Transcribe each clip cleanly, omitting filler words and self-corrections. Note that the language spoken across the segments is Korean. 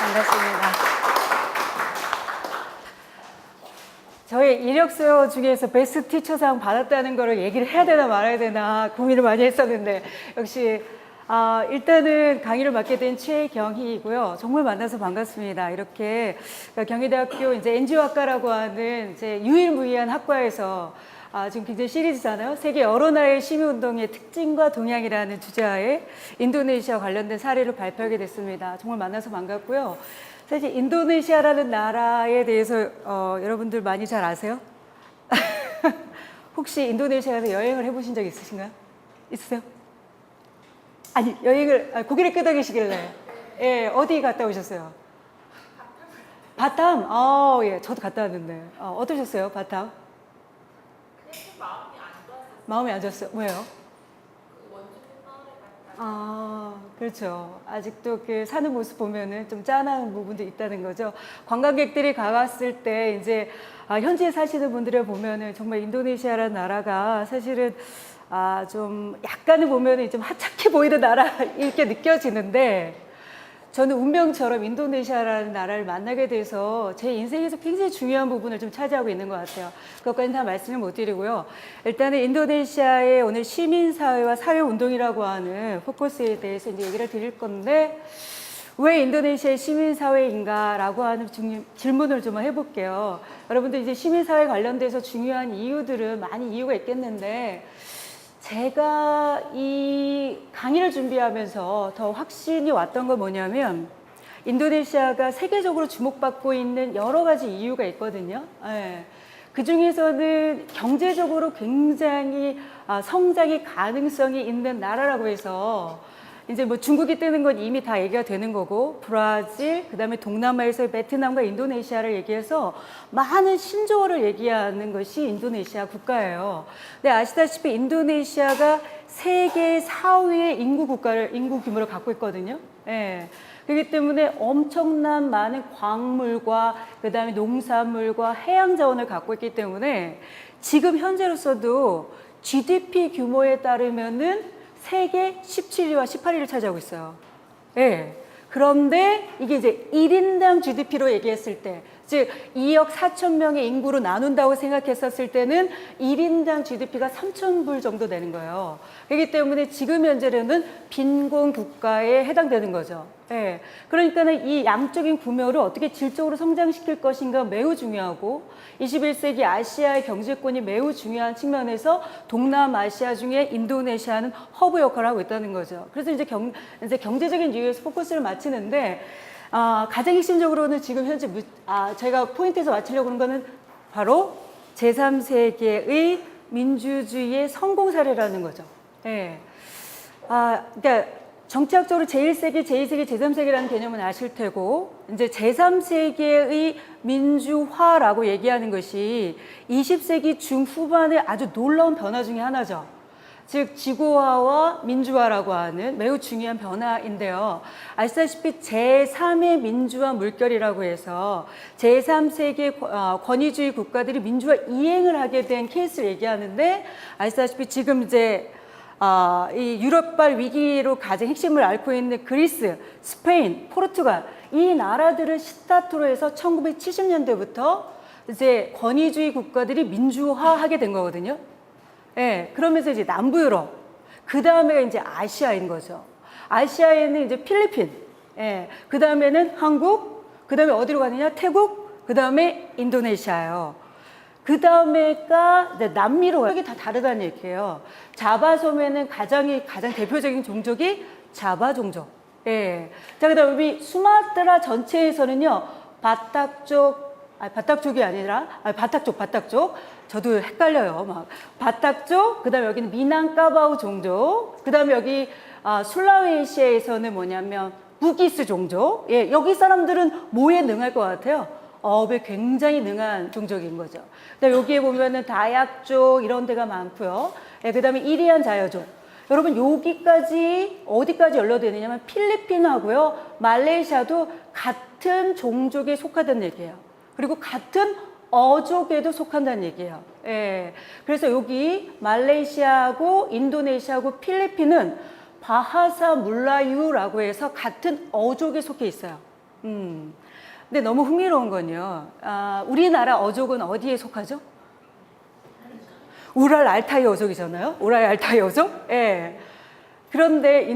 반갑습니다. 저희 이력서 중에서 베스트 티처상 받았다는 거를 얘기를 해야 되나 말아야 되나 고민을 많이 했었는데 역시 일단은 강의를 맡게 된 최경희이고요. 정말 만나서 반갑습니다. 이렇게 경희대학교 이제 NGO학과라고 하는 이제 유일무이한 학과에서 지금 굉장히 시리즈잖아요. 세계 여러 나라의 시민운동의 특징과 동향이라는 주제하에 인도네시아 관련된 사례를 발표하게 됐습니다. 정말 만나서 반갑고요. 사실 인도네시아라는 나라에 대해서 여러분들 많이 잘 아세요? 혹시 인도네시아에서 여행을 해보신 적 있으신가요? 있으세요? 아니, 여행을, 고개를 끄덕이시길래. 예, 어디 갔다 오셨어요? 바탐? 예, 저도 갔다 왔는데. 어떠셨어요, 바탐? 마음이 안 좋았어요. 왜요? 그렇죠. 아직도 그 사는 모습 보면은 좀 짠한 부분도 있다는 거죠. 관광객들이 가봤을 때 이제 현지에 사시는 분들을 보면은 정말 인도네시아라는 나라가 사실은 좀 약간은 보면은 좀 하찮게 보이는 나라 이렇게 느껴지는데 저는 운명처럼 인도네시아라는 나라를 만나게 돼서 제 인생에서 굉장히 중요한 부분을 좀 차지하고 있는 것 같아요. 그것까지는 다 말씀을 못 드리고요. 일단은 인도네시아의 오늘 시민사회와 사회운동이라고 하는 포커스에 대해서 이제 얘기를 드릴 건데 왜 인도네시아의 시민사회인가라고 하는 질문을 좀 해볼게요. 여러분들 이제 시민사회 관련돼서 중요한 이유들은 많이 이유가 있겠는데 제가 이 강의를 준비하면서 더 확신이 왔던 건 뭐냐면 인도네시아가 세계적으로 주목받고 있는 여러 가지 이유가 있거든요. 그 중에서는 경제적으로 굉장히 성장의 가능성이 있는 나라라고 해서 이제 뭐 중국이 뜨는 건 이미 다 얘기가 되는 거고 브라질, 그 다음에 동남아에서 베트남과 인도네시아를 얘기해서 많은 신조어를 얘기하는 것이 인도네시아 국가예요. 근데 아시다시피 인도네시아가 세계 4위의 인구 규모를 갖고 있거든요. 그렇기 때문에 엄청난 많은 광물과 그 다음에 농산물과 해양 자원을 갖고 있기 때문에 지금 현재로서도 GDP 규모에 따르면은 세계 17위와 18위를 차지하고 있어요. 그런데 이게 이제 1인당 GDP로 얘기했을 때, 즉 2억 4천 명의 인구로 나눈다고 생각했었을 때는 1인당 GDP가 3,000불 정도 되는 거예요. 그렇기 때문에 지금 현재는 빈곤 국가에 해당되는 거죠. 그러니까는 이 양적인 구조를 어떻게 질적으로 성장시킬 것인가 매우 중요하고 21세기 아시아의 경제권이 매우 중요한 측면에서 동남아시아 중에 인도네시아는 허브 역할을 하고 있다는 거죠. 그래서 이제 경제적인 이유에서 포커스를 맞추는데 가장 핵심적으로는 지금 현재 제가 포인트에서 맞추려고 하는 거는 바로 제3세계의 민주주의의 성공 사례라는 거죠. 그러니까 정치학적으로 제1세기, 제2세기, 제3세기라는 개념은 아실 테고 이제 제3세계의 민주화라고 얘기하는 것이 20세기 중후반의 아주 놀라운 변화 중에 하나죠. 즉 지구화와 민주화라고 하는 매우 중요한 변화인데요. 아시다시피 제3의 민주화 물결이라고 해서 제3세계 권위주의 국가들이 민주화 이행을 하게 된 케이스를 얘기하는데 아시다시피 지금 이제 이 유럽발 위기로 가장 핵심을 앓고 있는 그리스, 스페인, 포르투갈 이 나라들을 스타트로 해서 1970년대부터 이제 권위주의 국가들이 민주화하게 된 거거든요. 그러면서 이제 남부 유럽, 그 다음에가 이제 아시아인 거죠. 아시아에는 이제 필리핀, 그 다음에는 한국, 그 다음에 어디로 가느냐? 태국, 그 다음에 인도네시아예요. 그 다음에가 남미로 가요. 이게 다 다르다는 얘기예요. 자바 섬에는 가장 대표적인 종족이 자바 종족. 자, 그 다음에 수마트라 전체에서는요, 바탁족이 아니라, 바탁족. 저도 헷갈려요. 바탁족, 그 다음에 여기는 미난카바우 종족, 그 다음에 여기 술라웨시에서는 뭐냐면 부기스 종족. 여기 사람들은 뭐에 능할 것 같아요? 어업에 굉장히 능한 종족인 거죠. 여기에 보면은 다약족 이런 데가 많고요. 그 다음에 이리안 자여족. 여러분 여기까지 어디까지 연결되느냐면 필리핀하고요, 말레이시아도 같은 종족에 속하다는 얘기예요. 그리고 같은 어족에도 속한다는 얘기예요. 그래서 여기 말레이시아하고 인도네시아하고 필리핀은 바하사 물라유라고 해서 같은 어족에 속해 있어요. 근데 너무 흥미로운 건요. 우리나라 어족은 어디에 속하죠? 우랄 알타이 어족이잖아요. 우랄 알타이 어족. 예. 그런데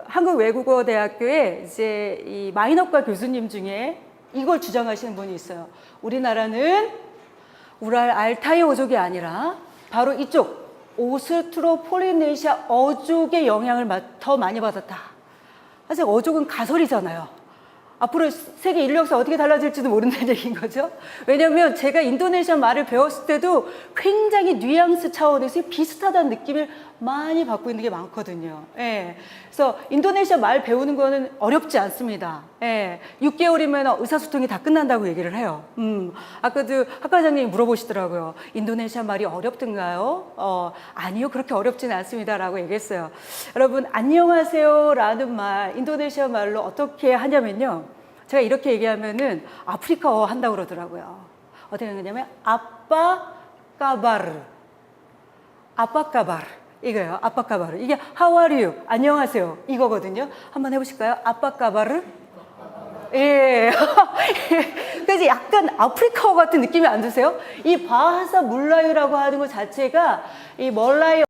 한국 외국어대학교에 이제 이 마이너과 교수님 중에 이걸 주장하시는 분이 있어요. 우리나라는 우랄 알타이 어족이 아니라 바로 이쪽 오스트로 폴리네시아 어족의 영향을 더 많이 받았다. 사실 어족은 가설이잖아요. 앞으로 세계 인류 역사 어떻게 달라질지도 모른다는 얘기인 거죠. 왜냐하면 제가 인도네시아 말을 배웠을 때도 굉장히 뉘앙스 차원에서 비슷하다는 느낌을 많이 받고 있는 게 많거든요. 예. 그래서 인도네시아 말 배우는 거는 어렵지 않습니다. 예. 6개월이면 의사소통이 다 끝난다고 얘기를 해요. 아까도 학과장님이 물어보시더라고요. 인도네시아 말이 어렵던가요? 아니요, 그렇게 어렵지는 않습니다라고 얘기했어요. 여러분, 안녕하세요라는 말, 인도네시아 말로 어떻게 하냐면요. 제가 이렇게 얘기하면은 아프리카어 한다고 그러더라고요. 어떻게 하냐면 아빠 까바르, 아빠 까바르 이거예요. 아빠 까바르. 이게 How are you? 안녕하세요. 이거거든요. 한번 해보실까요? 아빠 까바르. 예. 그래서 약간 아프리카어 같은 느낌이 안 드세요? 이 바하사 물라유라고 하는 것 자체가 이 멀라유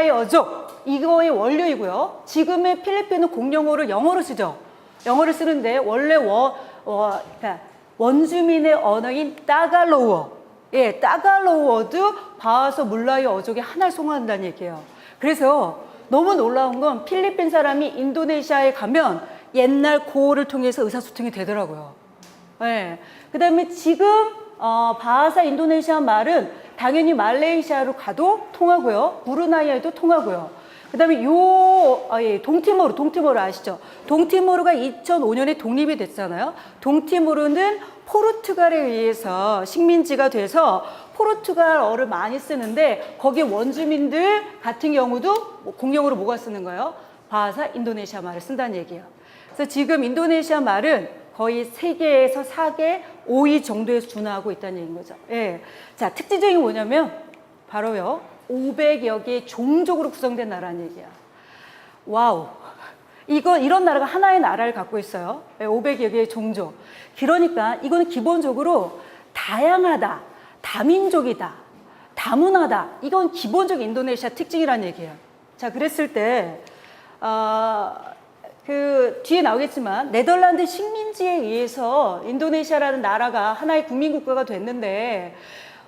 어족 이거의 원료이고요. 지금의 필리핀은 공용어를 영어로 쓰죠. 영어를 쓰는데 원래 그러니까 원주민의 언어인 따갈로어, 예, 따갈로어도 바하서 물라이 어족의 하나를 송환한다는 얘기예요. 그래서 너무 놀라운 건 필리핀 사람이 인도네시아에 가면 옛날 고어를 통해서 의사소통이 되더라고요. 예. 그다음에 지금 바하사 인도네시아 말은 당연히 말레이시아로 가도 통하고요. 브루나이에도 통하고요. 그다음에 동티모르 아시죠? 동티모르가 2005년에 독립이 됐잖아요. 동티모르는 포르투갈에 의해서 식민지가 돼서 포르투갈어를 많이 쓰는데 거기 원주민들 같은 경우도 공용어로 뭐가 쓰는 거예요? 바하사 인도네시아 말을 쓴다는 얘기예요. 그래서 지금 인도네시아 말은 거의 3개에서 4개, 5위 정도에서 준하고 있다는 얘기인 거죠. 예. 자, 특징적인 게 뭐냐면 바로요. 500여 개의 종족으로 구성된 나라는 얘기야. 와우. 이런 나라가 하나의 나라를 갖고 있어요. 500여 개의 종족. 그러니까 이거는 기본적으로 다양하다, 다민족이다, 다문화다. 이건 기본적 인도네시아 특징이라는 얘기예요. 자, 그랬을 때, 그 뒤에 나오겠지만 네덜란드 식민지에 의해서 인도네시아라는 나라가 하나의 국민국가가 됐는데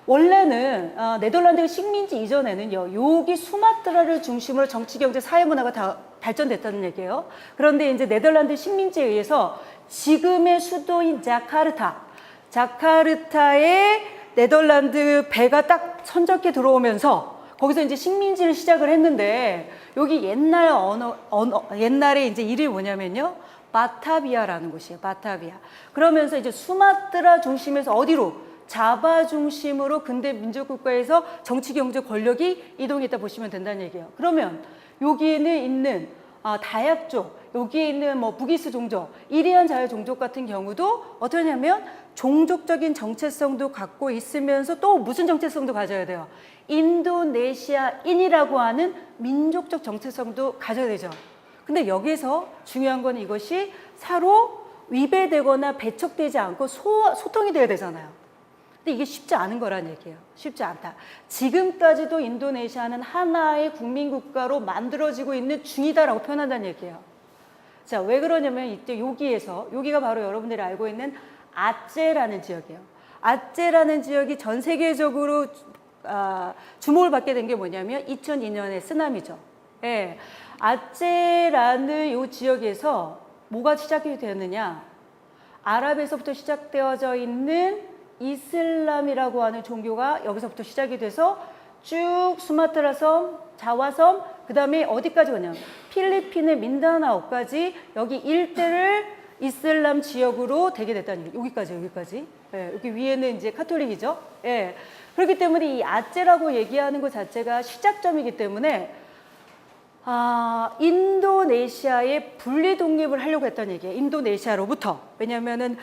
원래는 네덜란드 식민지 이전에는요, 여기 수마트라를 중심으로 정치, 경제, 사회 문화가 다 발전됐다는 얘기예요. 그런데 이제 네덜란드 식민지에 의해서 지금의 수도인 자카르타에 네덜란드 배가 딱 선적해 들어오면서 거기서 이제 식민지를 시작을 했는데 여기 옛날에 이제 이름이 뭐냐면요. 바타비아라는 곳이에요. 바타비아. 그러면서 이제 수마트라 중심에서 어디로? 자바 중심으로 근대 민족국가에서 정치, 경제, 권력이 이동했다 보시면 된다는 얘기예요. 그러면 여기에는 있는 다약족, 여기에 있는 뭐 북이스 종족, 이리안 자유 종족 같은 경우도 어떠냐면 종족적인 정체성도 갖고 있으면서 또 무슨 정체성도 가져야 돼요? 인도네시아인이라고 하는 민족적 정체성도 가져야 되죠. 근데 여기서 중요한 건 이것이 서로 위배되거나 배척되지 않고 소통이 돼야 되잖아요. 근데 이게 쉽지 않은 거란 얘기예요. 쉽지 않다. 지금까지도 인도네시아는 하나의 국민국가로 만들어지고 있는 중이다라고 표현한다는 얘기예요. 자, 왜 그러냐면 이때 여기가 바로 여러분들이 알고 있는 아체라는 지역이에요. 아체라는 지역이 전 세계적으로 주목을 받게 된 게 뭐냐면 2002년의 쓰나미죠. 예. 아체라는 이 지역에서 뭐가 시작이 되었느냐? 아랍에서부터 시작되어져 있는 이슬람이라고 하는 종교가 여기서부터 시작이 돼서 쭉 수마트라 섬, 자와섬, 그 다음에 어디까지 가냐면 필리핀의 민다나오까지 여기 일대를 이슬람 지역으로 되게 됐다는 얘기예요. 여기까지. 예, 여기 위에는 이제 카톨릭이죠. 예. 그렇기 때문에 이 아체라고 얘기하는 것 자체가 시작점이기 때문에 인도네시아의 분리 독립을 하려고 했다는 얘기예요. 인도네시아로부터. 왜냐하면은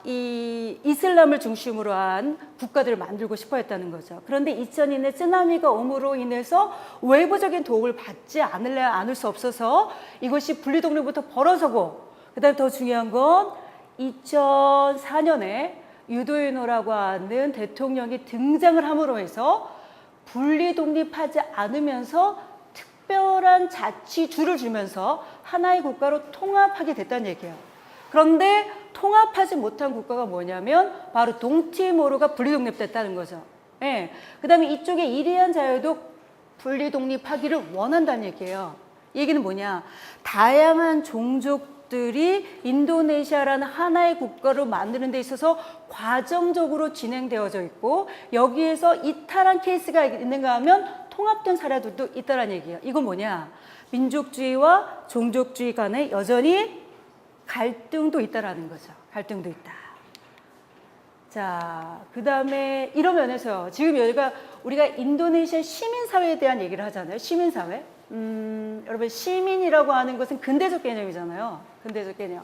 이 이슬람을 중심으로 한 국가들을 만들고 싶어 했다는 거죠. 그런데 2002년에 쓰나미가 옴으로 인해서 외부적인 도움을 받지 않을 수 없어서 이것이 분리 독립부터 벌어서고, 그다음에 더 중요한 건 2004년에 유도이노라고 하는 대통령이 등장을 함으로 해서 분리 독립하지 않으면서 특별한 자치주를 주면서 하나의 국가로 통합하게 됐다는 얘기예요. 그런데 통합하지 못한 국가가 뭐냐면 바로 동티모르가 분리독립됐다는 거죠. 예. 그 다음에 이쪽에 이리안 자유도 분리독립하기를 원한다는 얘기예요. 이 얘기는 뭐냐? 다양한 종족들이 인도네시아라는 하나의 국가를 만드는 데 있어서 과정적으로 진행되어져 있고, 여기에서 이탈한 케이스가 있는가 하면 통합된 사례들도 있다는 얘기예요. 이건 뭐냐? 민족주의와 종족주의 간에 여전히 갈등도 있다라는 거죠. 갈등도 있다. 자, 그 다음에 이런 면에서요. 지금 우리가 인도네시아 시민사회에 대한 얘기를 하잖아요. 시민사회. 여러분, 시민이라고 하는 것은 근대적 개념이잖아요. 근대적 개념.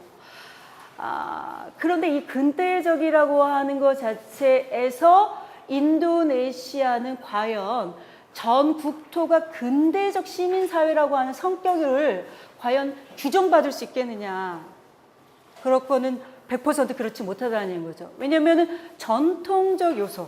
그런데 이 근대적이라고 하는 것 자체에서 인도네시아는 과연 전 국토가 근대적 시민사회라고 하는 성격을 과연 규정받을 수 있겠느냐. 그렇고는 100% 그렇지 못하다는 거죠. 왜냐하면 전통적 요소,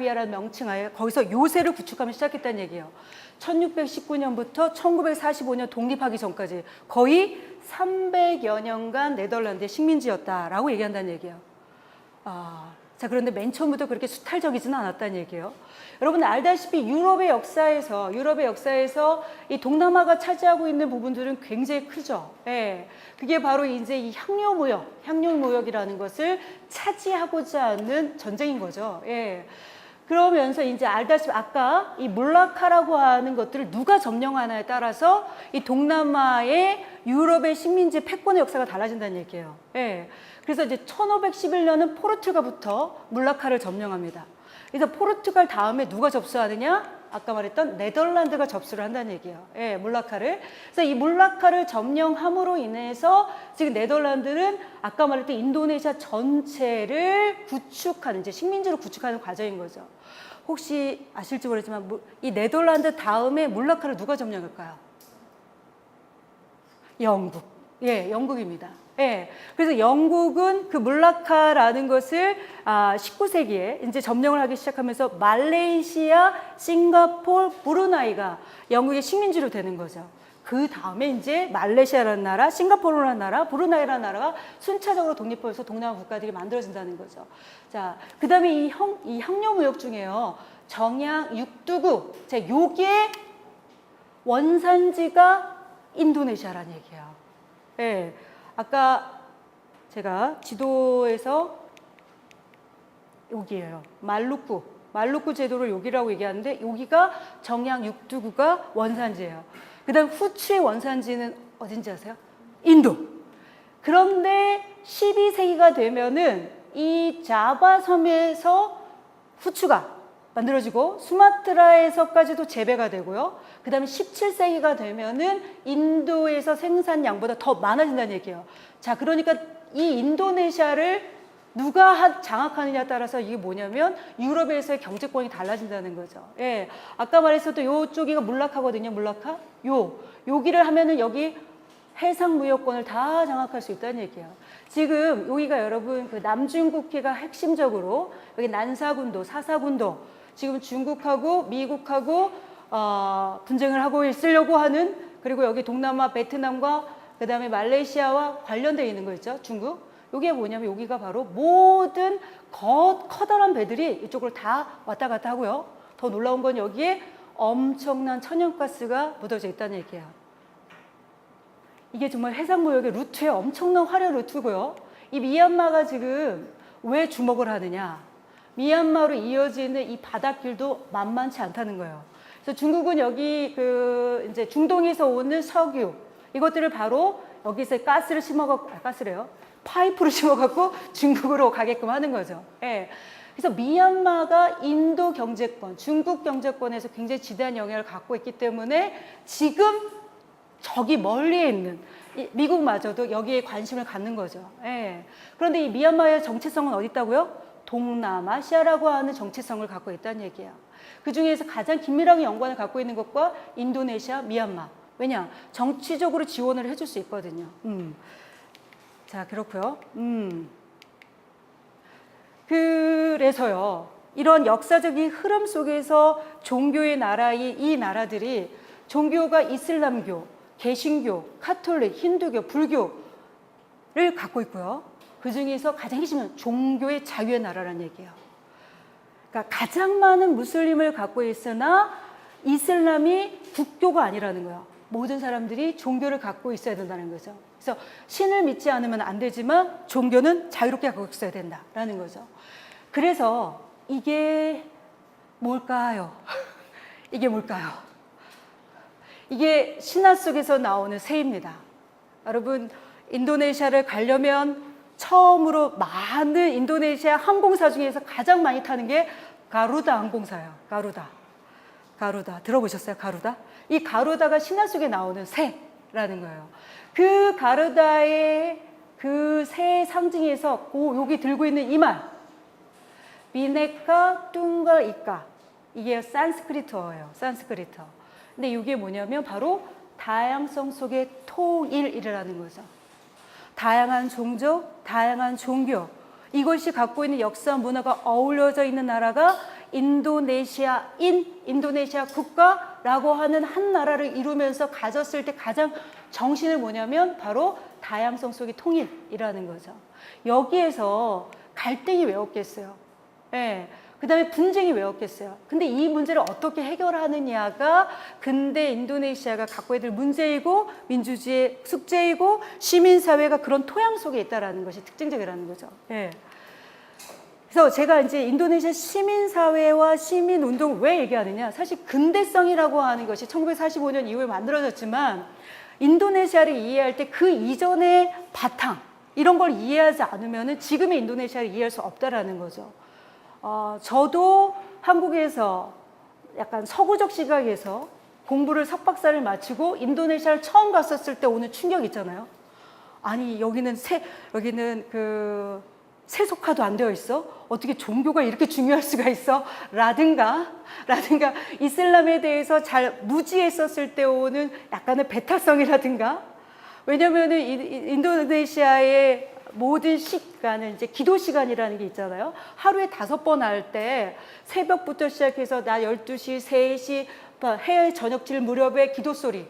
아라비아라는 명칭하에 거기서 요새를 구축하기 시작했다는 얘기예요. 1619년부터 1945년 독립하기 전까지 거의 300여 년간 네덜란드의 식민지였다라고 얘기한다는 얘기예요. 자, 그런데 맨 처음부터 그렇게 수탈적이지는 않았다는 얘기예요. 여러분 알다시피 유럽의 역사에서 이 동남아가 차지하고 있는 부분들은 굉장히 크죠. 예. 그게 바로 이제 이 향료무역이라는 것을 차지하고자 하는 전쟁인 거죠. 예. 그러면서 이제 알다시피 아까 이 몰라카라고 하는 것들을 누가 점령하나에 따라서 이 동남아의 유럽의 식민지 패권의 역사가 달라진다는 얘기예요. 예. 그래서 이제 1511년은 포르투갈부터 몰라카를 점령합니다. 그래서 포르투갈 다음에 누가 접수하느냐? 아까 말했던 네덜란드가 접수를 한다는 얘기예요. 예, 몰라카를. 그래서 이 몰라카를 점령함으로 인해서 지금 네덜란드는 아까 말했던 인도네시아 전체를 구축하는, 이제 식민지로 구축하는 과정인 거죠. 혹시 아실지 모르지만 이 네덜란드 다음에 몰라카를 누가 점령할까요? 영국. 예, 영국입니다. 예, 그래서 영국은 그 몰라카라는 것을 19세기에 이제 점령을 하기 시작하면서 말레이시아, 싱가포르, 브루나이가 영국의 식민지로 되는 거죠. 그 다음에 이제 말레이시아라는 나라, 싱가포르라는 나라, 브루나이라는 나라가 순차적으로 독립해서 동남아 국가들이 만들어진다는 거죠. 자, 그 다음에 이 향료무역 중에요. 정양 육두구, 자, 요게 원산지가 인도네시아라는 얘기예요. 예. 아까 제가 지도에서 여기예요. 말루쿠 제도를 여기라고 얘기하는데 여기가 정양 육두구가 원산지예요. 그 다음 후추의 원산지는 어딘지 아세요? 인도. 그런데 12세기가 되면은 이 자바 섬에서 후추가 만들어지고 수마트라에서까지도 재배가 되고요. 그 다음에 17세기가 되면은 인도에서 생산량보다 더 많아진다는 얘기예요. 자, 그러니까 이 인도네시아를 누가 장악하느냐에 따라서 이게 뭐냐면 유럽에서의 경제권이 달라진다는 거죠. 예. 아까 말했었던 요쪽이가 몰라카거든요. 몰라카. 여기를 하면은 여기 해상무역권을 다 장악할 수 있다는 얘기예요. 지금 여기가 여러분 그 남중국해가 핵심적으로 여기 난사군도, 사사군도 지금 중국하고 미국하고 분쟁을 하고 있으려고 하는, 그리고 여기 동남아 베트남과 그 다음에 말레이시아와 관련되어 있는 거 있죠. 중국. 여기가 뭐냐면 여기가 바로 모든 커다란 배들이 이쪽으로 다 왔다 갔다 하고요. 더 놀라운 건 여기에 엄청난 천연가스가 묻어져 있다는 얘기예요. 이게 정말 해상무역의 루트에 엄청난 화려 루트고요. 이 미얀마가 지금 왜 주목을 하느냐. 미얀마로 이어지는 이 바닷길도 만만치 않다는 거예요. 그래서 중국은 여기 이제 중동에서 오는 석유, 이것들을 바로 여기서 가스를 심어갖고, 파이프를 심어갖고 중국으로 가게끔 하는 거죠. 예. 그래서 미얀마가 인도 경제권, 중국 경제권에서 굉장히 지대한 영향을 갖고 있기 때문에 지금 저기 멀리에 있는 미국마저도 여기에 관심을 갖는 거죠. 예. 그런데 이 미얀마의 정체성은 어디 있다고요? 동남아시아라고 하는 정체성을 갖고 있다는 얘기예요. 그 중에서 가장 긴밀하게 연관을 갖고 있는 것과 인도네시아, 미얀마. 왜냐? 정치적으로 지원을 해줄 수 있거든요. 자, 그렇고요. 그래서요. 이런 역사적인 흐름 속에서 종교의 나라인 이 나라들이 종교가 이슬람교, 개신교, 카톨릭, 힌두교, 불교를 갖고 있고요. 그 중에서 가장 핵심은 종교의 자유의 나라라는 얘기예요. 그러니까 가장 많은 무슬림을 갖고 있으나 이슬람이 국교가 아니라는 거예요. 모든 사람들이 종교를 갖고 있어야 된다는 거죠. 그래서 신을 믿지 않으면 안 되지만 종교는 자유롭게 갖고 있어야 된다라는 거죠. 그래서 이게 뭘까요? 이게 뭘까요? 이게 신화 속에서 나오는 새입니다. 여러분, 인도네시아를 가려면 처음으로 많은 인도네시아 항공사 중에서 가장 많이 타는 게 가루다 항공사예요. 가루다. 들어보셨어요? 가루다? 이 가루다가 신화 속에 나오는 새라는 거예요. 그 가루다의 그 새 상징에서 여기 들고 있는 이 말, 비네카 뚱갈 이까, 이게 산스크리트어예요. 산스크리트어. 근데 이게 뭐냐면 바로 다양성 속의 통일이라는 거죠. 다양한 종족, 다양한 종교, 이것이 갖고 있는 역사 문화가 어우러져 있는 나라가 인도네시아 국가라고 하는 한 나라를 이루면서 가졌을 때 가장 정신은 뭐냐면 바로 다양성 속의 통일이라는 거죠. 여기에서 갈등이 왜 없겠어요? 예. 그 다음에 분쟁이 왜 없겠어요? 근데 이 문제를 어떻게 해결하느냐가 근대 인도네시아가 갖고 있는 문제이고 민주주의의 숙제이고 시민사회가 그런 토양 속에 있다는 것이 특징적이라는 거죠. 예. 그래서 제가 이제 인도네시아 시민사회와 시민운동 왜 얘기하느냐. 사실 근대성이라고 하는 것이 1945년 이후에 만들어졌지만 인도네시아를 이해할 때 그 이전의 바탕, 이런 걸 이해하지 않으면 지금의 인도네시아를 이해할 수 없다라는 거죠. 저도 한국에서 약간 서구적 시각에서 공부를 석박사를 마치고 인도네시아를 처음 갔었을 때 오는 충격 있잖아요. 아니, 여기는 세속화도 안 되어 있어? 어떻게 종교가 이렇게 중요할 수가 있어? 라든가 이슬람에 대해서 잘 무지했었을 때 오는 약간의 배타성이라든가. 왜냐면은 인도네시아의 모든 시간은 이제 기도 시간이라는 게 있잖아요. 하루에 5번 할 때 새벽부터 시작해서 나 12시, 3시, 해 저녁질 무렵에 기도 소리.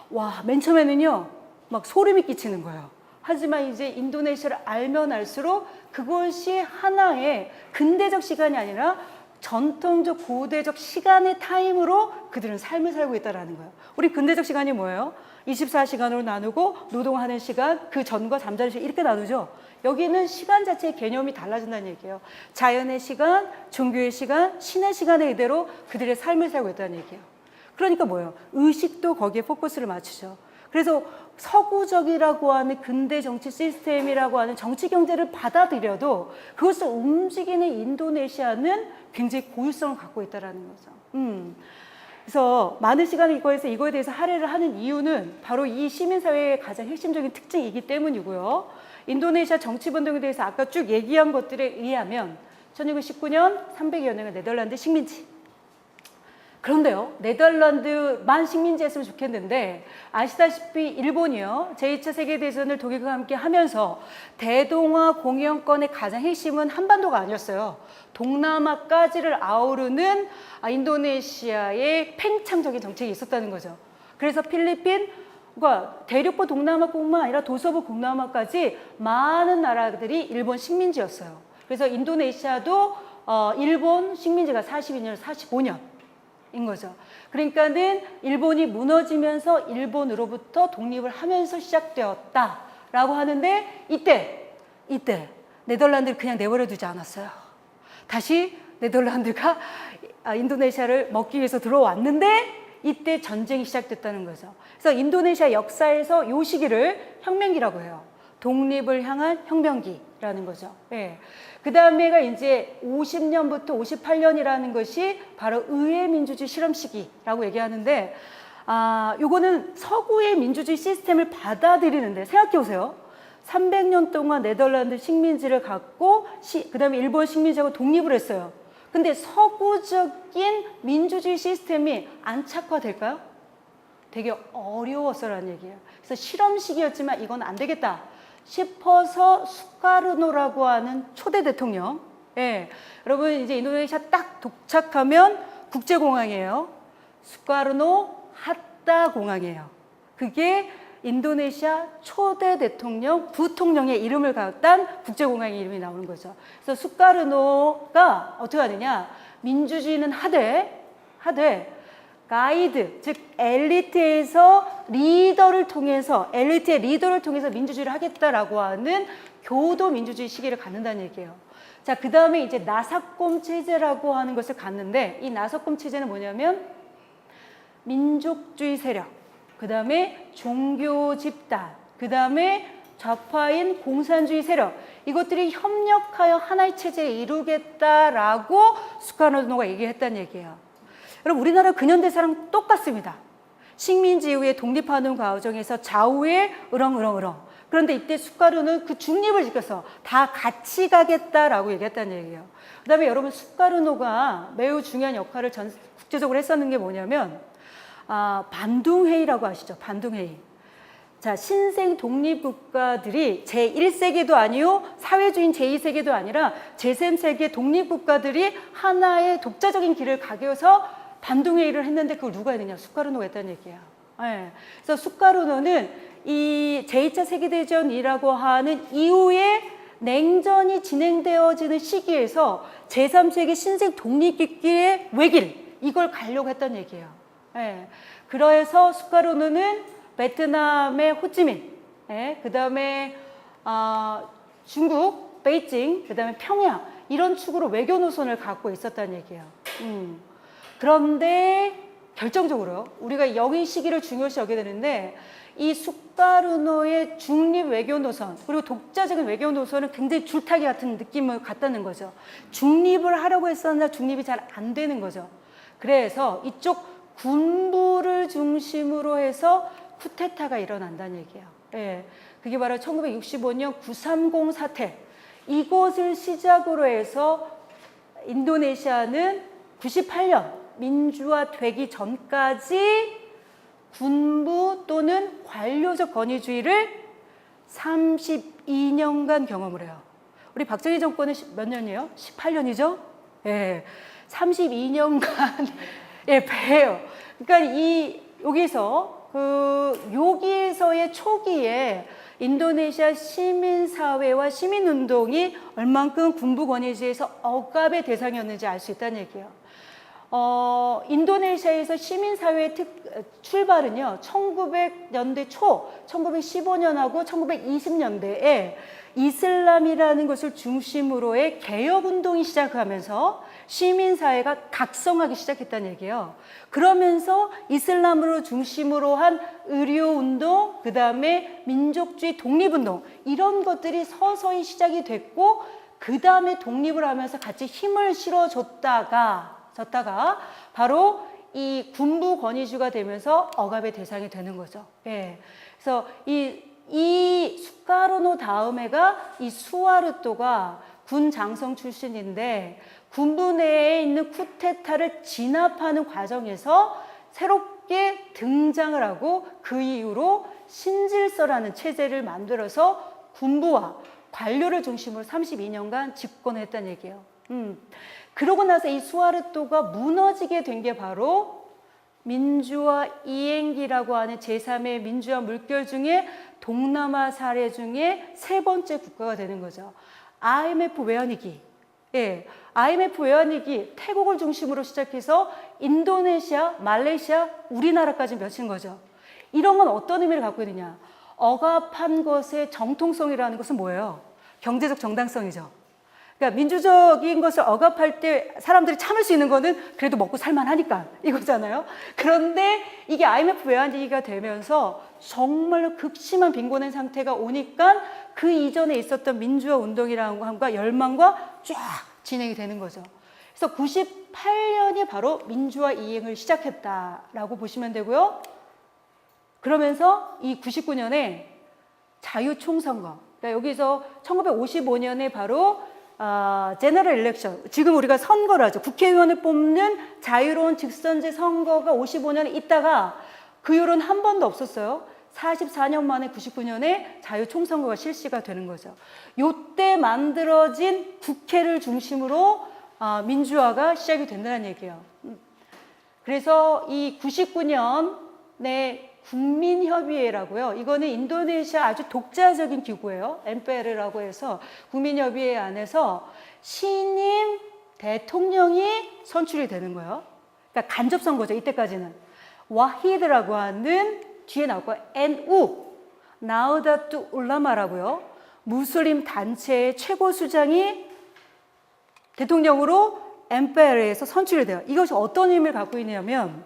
와, 맨 처음에는요, 막 소름이 끼치는 거예요. 하지만 이제 인도네시아를 알면 알수록 그것이 하나의 근대적 시간이 아니라 전통적 고대적 시간의 타임으로 그들은 삶을 살고 있다는 거예요. 우리 근대적 시간이 뭐예요? 24시간으로 나누고 노동하는 시간, 그 전과 잠자는 시간 이렇게 나누죠. 여기는 시간 자체의 개념이 달라진다는 얘기예요. 자연의 시간, 종교의 시간, 신의 시간에 이대로 그들의 삶을 살고 있다는 얘기예요. 그러니까 뭐예요? 의식도 거기에 포커스를 맞추죠. 그래서 서구적이라고 하는 근대 정치 시스템이라고 하는 정치 경제를 받아들여도 그것을 움직이는 인도네시아는 굉장히 고유성을 갖고 있다는 거죠. 그래서 많은 시간을 이거에 대해서 할애를 하는 이유는 바로 이 시민사회의 가장 핵심적인 특징이기 때문이고요. 인도네시아 정치운동에 대해서 아까 쭉 얘기한 것들에 의하면 1919년 300여 년의 네덜란드 식민지. 그런데요, 네덜란드만 식민지였으면 좋겠는데 아시다시피 일본이요, 제2차 세계대전을 독일과 함께 하면서 대동아 공영권의 가장 핵심은 한반도가 아니었어요. 동남아까지를 아우르는 인도네시아의 팽창적인 정책이 있었다는 거죠. 그래서 필리핀과 대륙부 동남아뿐만 아니라 도서부 동남아까지 많은 나라들이 일본 식민지였어요. 그래서 인도네시아도 일본 식민지가 42년, 45년 인 거죠. 그러니까는 일본이 무너지면서 일본으로부터 독립을 하면서 시작되었다라고 하는데 이때 네덜란드를 그냥 내버려 두지 않았어요. 다시 네덜란드가 인도네시아를 먹기 위해서 들어왔는데 이때 전쟁이 시작됐다는 거죠. 그래서 인도네시아 역사에서 이 시기를 혁명기라고 해요. 독립을 향한 혁명기라는 거죠. 예. 그 다음에가 이제 50년부터 58년이라는 것이 바로 의회 민주주의 실험 시기라고 얘기하는데, 요거는 서구의 민주주의 시스템을 받아들이는데, 생각해 보세요. 300년 동안 네덜란드 식민지를 갖고, 그 다음에 일본 식민지하고 독립을 했어요. 근데 서구적인 민주주의 시스템이 안착화될까요? 되게 어려웠어라는 얘기예요. 그래서 실험 시기였지만 이건 안 되겠다 싶어서 수카르노라고 하는 초대 대통령. 예. 여러분 이제 인도네시아 딱 도착하면 국제공항이에요. 수카르노 하타 공항이에요. 그게 인도네시아 초대 대통령, 부통령의 이름을 갖단 국제공항의 이름이 나오는 거죠. 그래서 수카르노가 어떻게 하느냐? 민주주의는 하되 가이드, 즉 엘리트에서 리더를 통해서, 엘리트의 리더를 통해서 민주주의를 하겠다라고 하는 교도 민주주의 시기를 갖는다는 얘기예요. 자, 그 다음에 이제 나사꼼 체제라고 하는 것을 갖는데, 이 나사꼼 체제는 뭐냐면 민족주의 세력, 그 다음에 종교 집단, 그 다음에 좌파인 공산주의 세력, 이것들이 협력하여 하나의 체제를 이루겠다라고 수카르노가 얘기했다는 얘기예요. 여러분, 우리나라 근현대사랑 똑같습니다. 식민지 이후에 독립하는 과정에서 좌우에 으렁으렁. 그런데 이때 수카르노는 그 중립을 지켜서 다 같이 가겠다라고 얘기했다는 얘기예요. 그 다음에 여러분, 수카르노가 매우 중요한 역할을 국제적으로 했었는 게 뭐냐면, 반둥회의라고 아시죠? 반둥회의. 자, 신생 독립국가들이 제1세계도 아니요, 사회주의 제2세계도 아니라 제3세계 독립국가들이 하나의 독자적인 길을 가기 위해서 반동회의를 했는데 그걸 누가 했느냐? 수카르노가 했다는 얘기야. 네. 그래서 수카르노는 이 제2차 세계대전이라고 하는 이후에 냉전이 진행되어지는 시기에서 제3세계 신생 독립국가의 외길, 이걸 가려고 했다는 얘기예요. 네. 그래서 수카르노는 베트남의 호치민, 그 다음에 중국, 베이징, 그 다음에 평양 이런 축으로 외교 노선을 갖고 있었다는 얘기예요. 그런데 결정적으로 우리가 여기 시기를 중요시 여겨야 되는데 이 수카르노의 중립 외교 노선 그리고 독자적인 외교 노선은 굉장히 줄타기 같은 느낌을 갖다는 거죠. 중립을 하려고 했었나 중립이 잘 안 되는 거죠. 그래서 이쪽 군부를 중심으로 해서 쿠데타가 일어난다는 얘기예요. 예, 그게 바로 1965년 930 사태. 이것을 시작으로 해서 인도네시아는 98년 민주화되기 전까지 군부 또는 관료적 권위주의를 32년간 경험을 해요. 우리 박정희 정권은 몇 년이에요? 18년이죠? 예, 32년간 예, 배예요. 그러니까 여기에서의 초기에 인도네시아 시민사회와 시민운동이 얼만큼 군부 권위주의에서 억압의 대상이었는지 알 수 있다는 얘기예요. 인도네시아에서 시민사회의 출발은요, 1900년대 초, 1915년하고 1920년대에 이슬람이라는 것을 중심으로의 개혁운동이 시작하면서 시민사회가 각성하기 시작했다는 얘기예요. 그러면서 이슬람으로 중심으로 한 의료운동, 그 다음에 민족주의 독립운동 이런 것들이 서서히 시작이 됐고 그 다음에 독립을 하면서 같이 힘을 실어줬다가 바로 이 군부 권위주가 되면서 억압의 대상이 되는 거죠. 예. 그래서 이 수카르노 다음에가 이 수하르토가 군 장성 출신인데 군부 내에 있는 쿠데타를 진압하는 과정에서 새롭게 등장을 하고 그 이후로 신질서라는 체제를 만들어서 군부와 관료를 중심으로 32년간 집권했다는 얘기예요. 그러고 나서 이 수하르토가 무너지게 된 게 바로 민주화 이행기라고 하는 제3의 민주화 물결 중에 동남아 사례 중에 세 번째 국가가 되는 거죠. IMF 외환위기. 예, IMF 외환위기 태국을 중심으로 시작해서 인도네시아, 말레이시아, 우리나라까지 맺힌 거죠. 이런 건 어떤 의미를 갖고 있느냐. 억압한 것의 정통성이라는 것은 뭐예요? 경제적 정당성이죠. 그러니까 민주적인 것을 억압할 때 사람들이 참을 수 있는 거는 그래도 먹고 살만하니까 이거잖아요. 그런데 이게 IMF 외환위기가 되면서 정말로 극심한 빈곤의 상태가 오니까 그 이전에 있었던 민주화 운동이라는 것과 열망과 쫙 진행이 되는 거죠. 그래서 98년이 바로 민주화 이행을 시작했다라고 보시면 되고요. 그러면서 이 99년에 자유총선거, 그러니까 여기서 1955년에 바로 제너럴 일렉션, 지금 우리가 선거를 하죠. 국회의원을 뽑는 자유로운 직선제 선거가 55년에 있다가 그 이후로는 한 번도 없었어요. 44년 만에 99년에 자유총선거가 실시가 되는 거죠. 요때 만들어진 국회를 중심으로 민주화가 시작이 된다는 얘기예요. 그래서 이 99년에 국민협의회라고요. 이거는 인도네시아 아주 독자적인 기구예요. MPL이라고 해서 국민협의회 안에서 신임 대통령이 선출이 되는 거예요. 그러니까 간접선거죠. 이때까지는. 와히드라고 하는 뒤에 나올 거예요. NU, 나우다투 울라마라고요. 무슬림 단체의 최고 수장이 대통령으로 MPL에서 선출이 돼요. 이것이 어떤 의미를 갖고 있냐면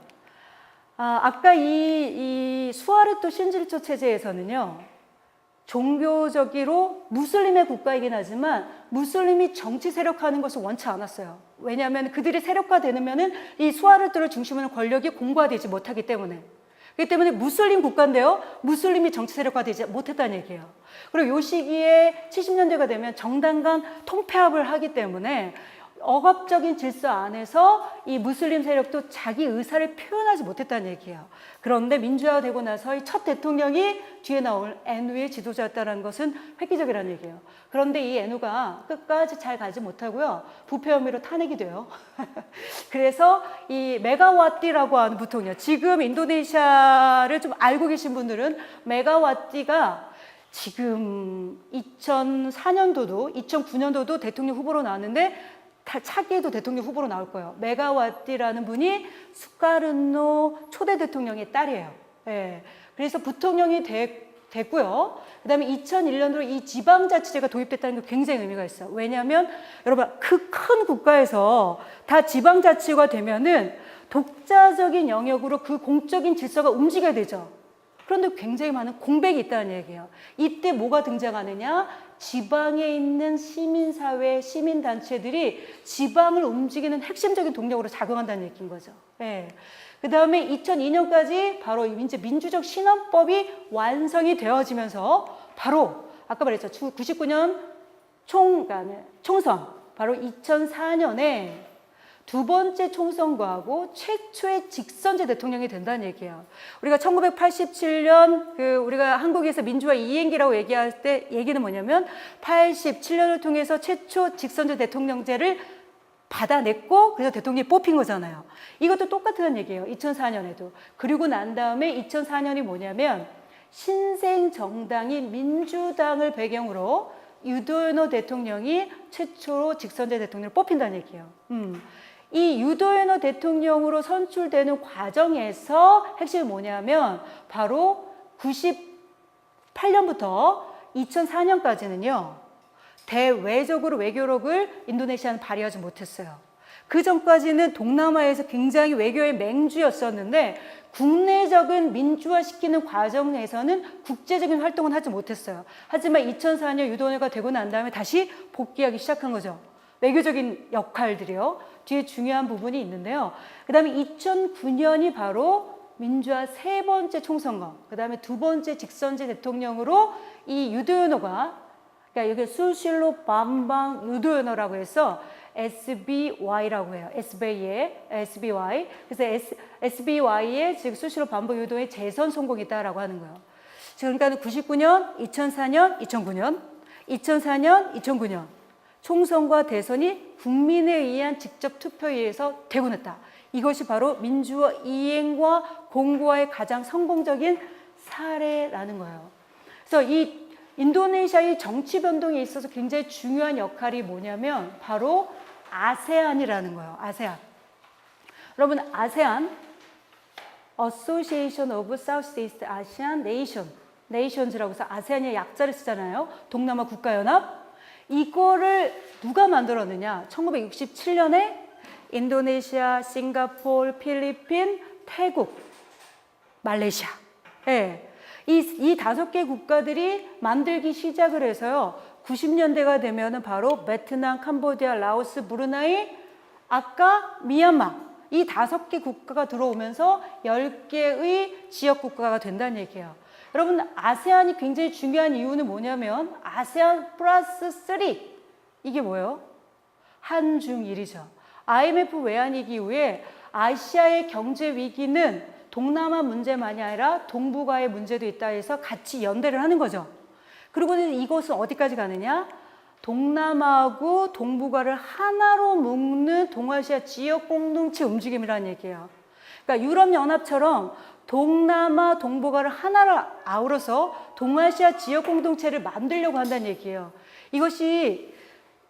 아까 이 수하르토 신질조 체제에서는요, 종교적으로 무슬림의 국가이긴 하지만 무슬림이 정치 세력화하는 것을 원치 않았어요. 왜냐하면 그들이 세력화되면은 이 수하르토를 중심으로 권력이 공고화되지 못하기 때문에. 그렇기 때문에 무슬림 국가인데요, 무슬림이 정치 세력화되지 못했다는 얘기예요. 그리고 이 시기에 70년대가 되면 정당 간 통폐합을 하기 때문에 억압적인 질서 안에서 이 무슬림 세력도 자기 의사를 표현하지 못했다는 얘기예요. 그런데 민주화가 되고 나서 이 첫 대통령이 뒤에 나올 NU의 지도자였다는 것은 획기적이라는 얘기예요. 그런데 이 NU가 끝까지 잘 가지 못하고요. 부패 혐의로 탄핵이 돼요. 그래서 이 메가와띠라고 하는 부통령, 지금 인도네시아를 좀 알고 계신 분들은 메가와띠가 지금 2004년도도 2009년도도 대통령 후보로 나왔는데 차기에도 대통령 후보로 나올 거예요. 메가와띠라는 분이 수카르노 초대 대통령의 딸이에요. 예. 그래서 부통령이 됐고요. 그 다음에 2001년도로 이 지방자치제가 도입됐다는 게 굉장히 의미가 있어요. 왜냐하면 여러분 그 큰 국가에서 다 지방자치가 되면은 독자적인 영역으로 그 공적인 질서가 움직여야 되죠. 그런데 굉장히 많은 공백이 있다는 얘기예요. 이때 뭐가 등장하느냐? 지방에 있는 시민사회, 시민단체들이 지방을 움직이는 핵심적인 동력으로 작용한다는 얘기인 거죠. 예. 그 다음에 2002년까지 바로 이제 민주적 신헌법이 완성이 되어지면서 바로 아까 말했죠. 99년 총선, 바로 2004년에 두 번째 총선거하고 최초의 직선제 대통령이 된다는 얘기예요. 우리가 1987년 우리가 한국에서 민주화 이행기라고 얘기할 때 얘기는 뭐냐면 87년을 통해서 최초 직선제 대통령제를 받아냈고 그래서 대통령이 뽑힌 거잖아요. 이것도 똑같은 얘기예요. 2004년에도. 그리고 난 다음에 2004년이 뭐냐면 신생 정당인 민주당을 배경으로 유도현호 대통령이 최초로 직선제 대통령을 뽑힌다는 얘기예요. 이 유도현호 대통령으로 선출되는 과정에서 핵심이 뭐냐면 바로 98년부터 2004년까지는요. 대외적으로 외교력을 인도네시아는 발휘하지 못했어요. 그 전까지는 동남아에서 굉장히 외교의 맹주였었는데 국내적인 민주화시키는 과정에서는 국제적인 활동은 하지 못했어요. 하지만 2004년 유도현호가 되고 난 다음에 다시 복귀하기 시작한 거죠. 외교적인 역할들이요. 뒤에 중요한 부분이 있는데요. 그 다음에 2009년이 바로 민주화 세 번째 총선거, 그 다음에 두 번째 직선제 대통령으로 이 유도현호가, 그러니까 여기 수실로 밤방 유도현호라고 해서 SBY라고 해요. SBY의 SBY. 그래서 SBY의 즉 수실로 밤방 유도의 재선 성공이다라고 하는 거예요. 그러니까 99년, 2004년, 2009년, 2004년, 2009년. 총선과 대선이 국민에 의한 직접 투표에 의해서 되고 났다. 이것이 바로 민주화 이행과 공고화의 가장 성공적인 사례라는 거예요. 그래서 이 인도네시아의 정치 변동에 있어서 굉장히 중요한 역할이 뭐냐면 바로 아세안이라는 거예요. 아세안. 여러분 아세안 Association of Southeast Asian Nations라고 해서 아세안의 약자를 쓰잖아요. 동남아 국가연합. 이거를 누가 만들었느냐? 1967년에 인도네시아, 싱가포르, 필리핀, 태국, 말레이시아. 예. 이 5개 국가들이 만들기 시작을 해서요. 90년대가 되면은 바로 베트남, 캄보디아, 라오스, 브루나이, 아까 미얀마. 이 5개 국가가 들어오면서 10개의 지역 국가가 된다는 얘기예요. 여러분 아세안이 굉장히 중요한 이유는 뭐냐면 아세안 플러스 3 이게 뭐예요? 한중일이죠. IMF 외환위기 이후에 아시아의 경제 위기는 동남아 문제만이 아니라 동북아의 문제도 있다 해서 같이 연대를 하는 거죠. 그리고는 이것은 어디까지 가느냐? 동남아하고 동북아를 하나로 묶는 동아시아 지역 공동체 움직임이라는 얘기예요. 그러니까 유럽연합처럼 동남아, 동북아를 하나로 아우러서 동아시아 지역 공동체를 만들려고 한다는 얘기예요. 이것이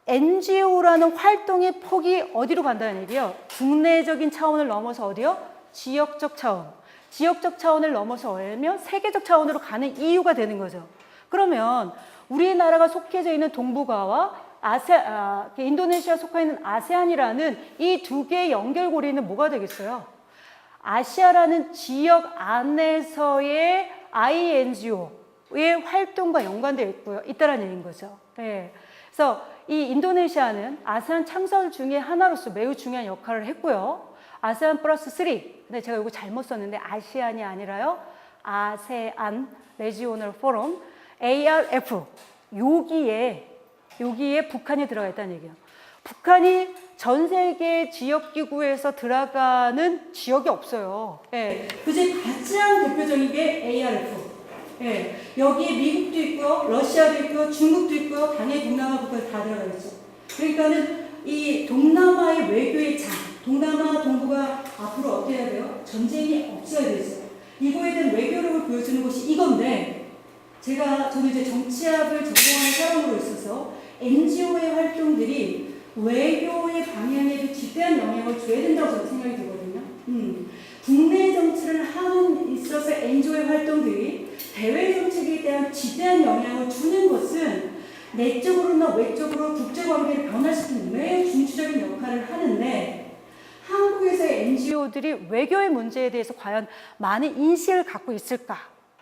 NGO라는 활동의 폭이 어디로 간다는 얘기예요? 국내적인 차원을 넘어서 어디요? 지역적 차원. 지역적 차원을 넘어서 오면 세계적 차원으로 가는 이유가 되는 거죠. 그러면 우리나라가 속해져 있는 동북아와 인도네시아 속해 있는 아세안이라는 이 두 개의 연결고리는 뭐가 되겠어요? 아시아라는 지역 안에서의 INGO의 활동과 연관되어 있다는 얘기인 거죠. 네. 그래서 이 인도네시아는 아세안 창설 중에 하나로서 매우 중요한 역할을 했고요. 아세안 플러스 3. 근데 제가 이거 잘못 썼는데 아시안이 아니라요. 아세안 레지오널 포럼 ARF. 여기에 북한이 들어가 있다는 얘기예요. 북한이 전 세계 지역기구에서 들어가는 지역이 없어요. 예. 그중에 가장 대표적인 게 ARF. 예. 여기에 미국도 있고요, 러시아도 있고요, 중국도 있고요, 당연히 동남아 국가도 다 들어가 있죠. 그러니까는 이 동남아의 외교의 장, 동남아 동북아 앞으로 어떻게 해야 돼요? 전쟁이 없어야 되죠. 이거에 대한 외교력을 보여주는 것이 이건데, 저는 이제 정치학을 전공하는 사람으로 있어서 NGO의 활동들이 외교의 방향에도 지대한 영향을 줘야 된다고 저는 생각이 들거든요. 국내 정치를 하는 있어서 NGO의 활동들이 대외 정책에 대한 지대한 영향을 주는 것은 내적으로나 외적으로 국제관계를 변화시키는 매우 중추적인 역할을 하는데, 한국에서의 NGO들이 외교의 문제에 대해서 과연 많은 인식을 갖고 있을까?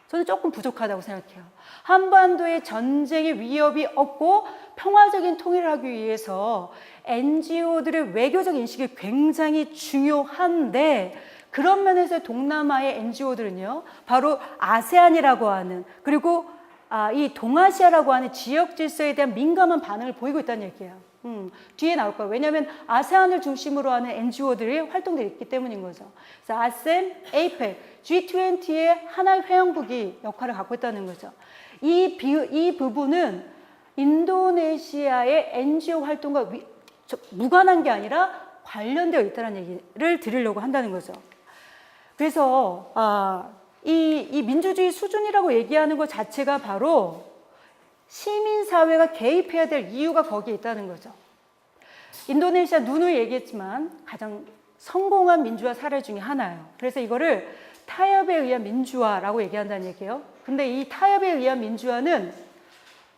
저는 조금 부족하다고 생각해요. 한반도에 전쟁의 위협이 없고 평화적인 통일을 하기 위해서 NGO들의 외교적 인식이 굉장히 중요한데, 그런 면에서 동남아의 NGO들은요, 바로 아세안이라고 하는, 그리고 이 동아시아라고 하는 지역 질서에 대한 민감한 반응을 보이고 있다는 얘기예요. 뒤에 나올 거예요. 왜냐하면 아세안을 중심으로 하는 NGO들이 활동들이 있기 때문인 거죠. 그래서 아셈, 에이펙, G20의 하나의 회원국이 역할을 갖고 있다는 거죠. 이 부분은 인도네시아의 NGO 활동과 무관한 게 아니라 관련되어 있다는 얘기를 드리려고 한다는 거죠. 그래서 이 민주주의 수준이라고 얘기하는 것 자체가 바로 시민사회가 개입해야 될 이유가 거기에 있다는 거죠. 인도네시아 누누이 얘기했지만 가장 성공한 민주화 사례 중에 하나예요. 그래서 이거를 타협에 의한 민주화라고 얘기한다는 얘기예요. 근데 이 타협에 의한 민주화는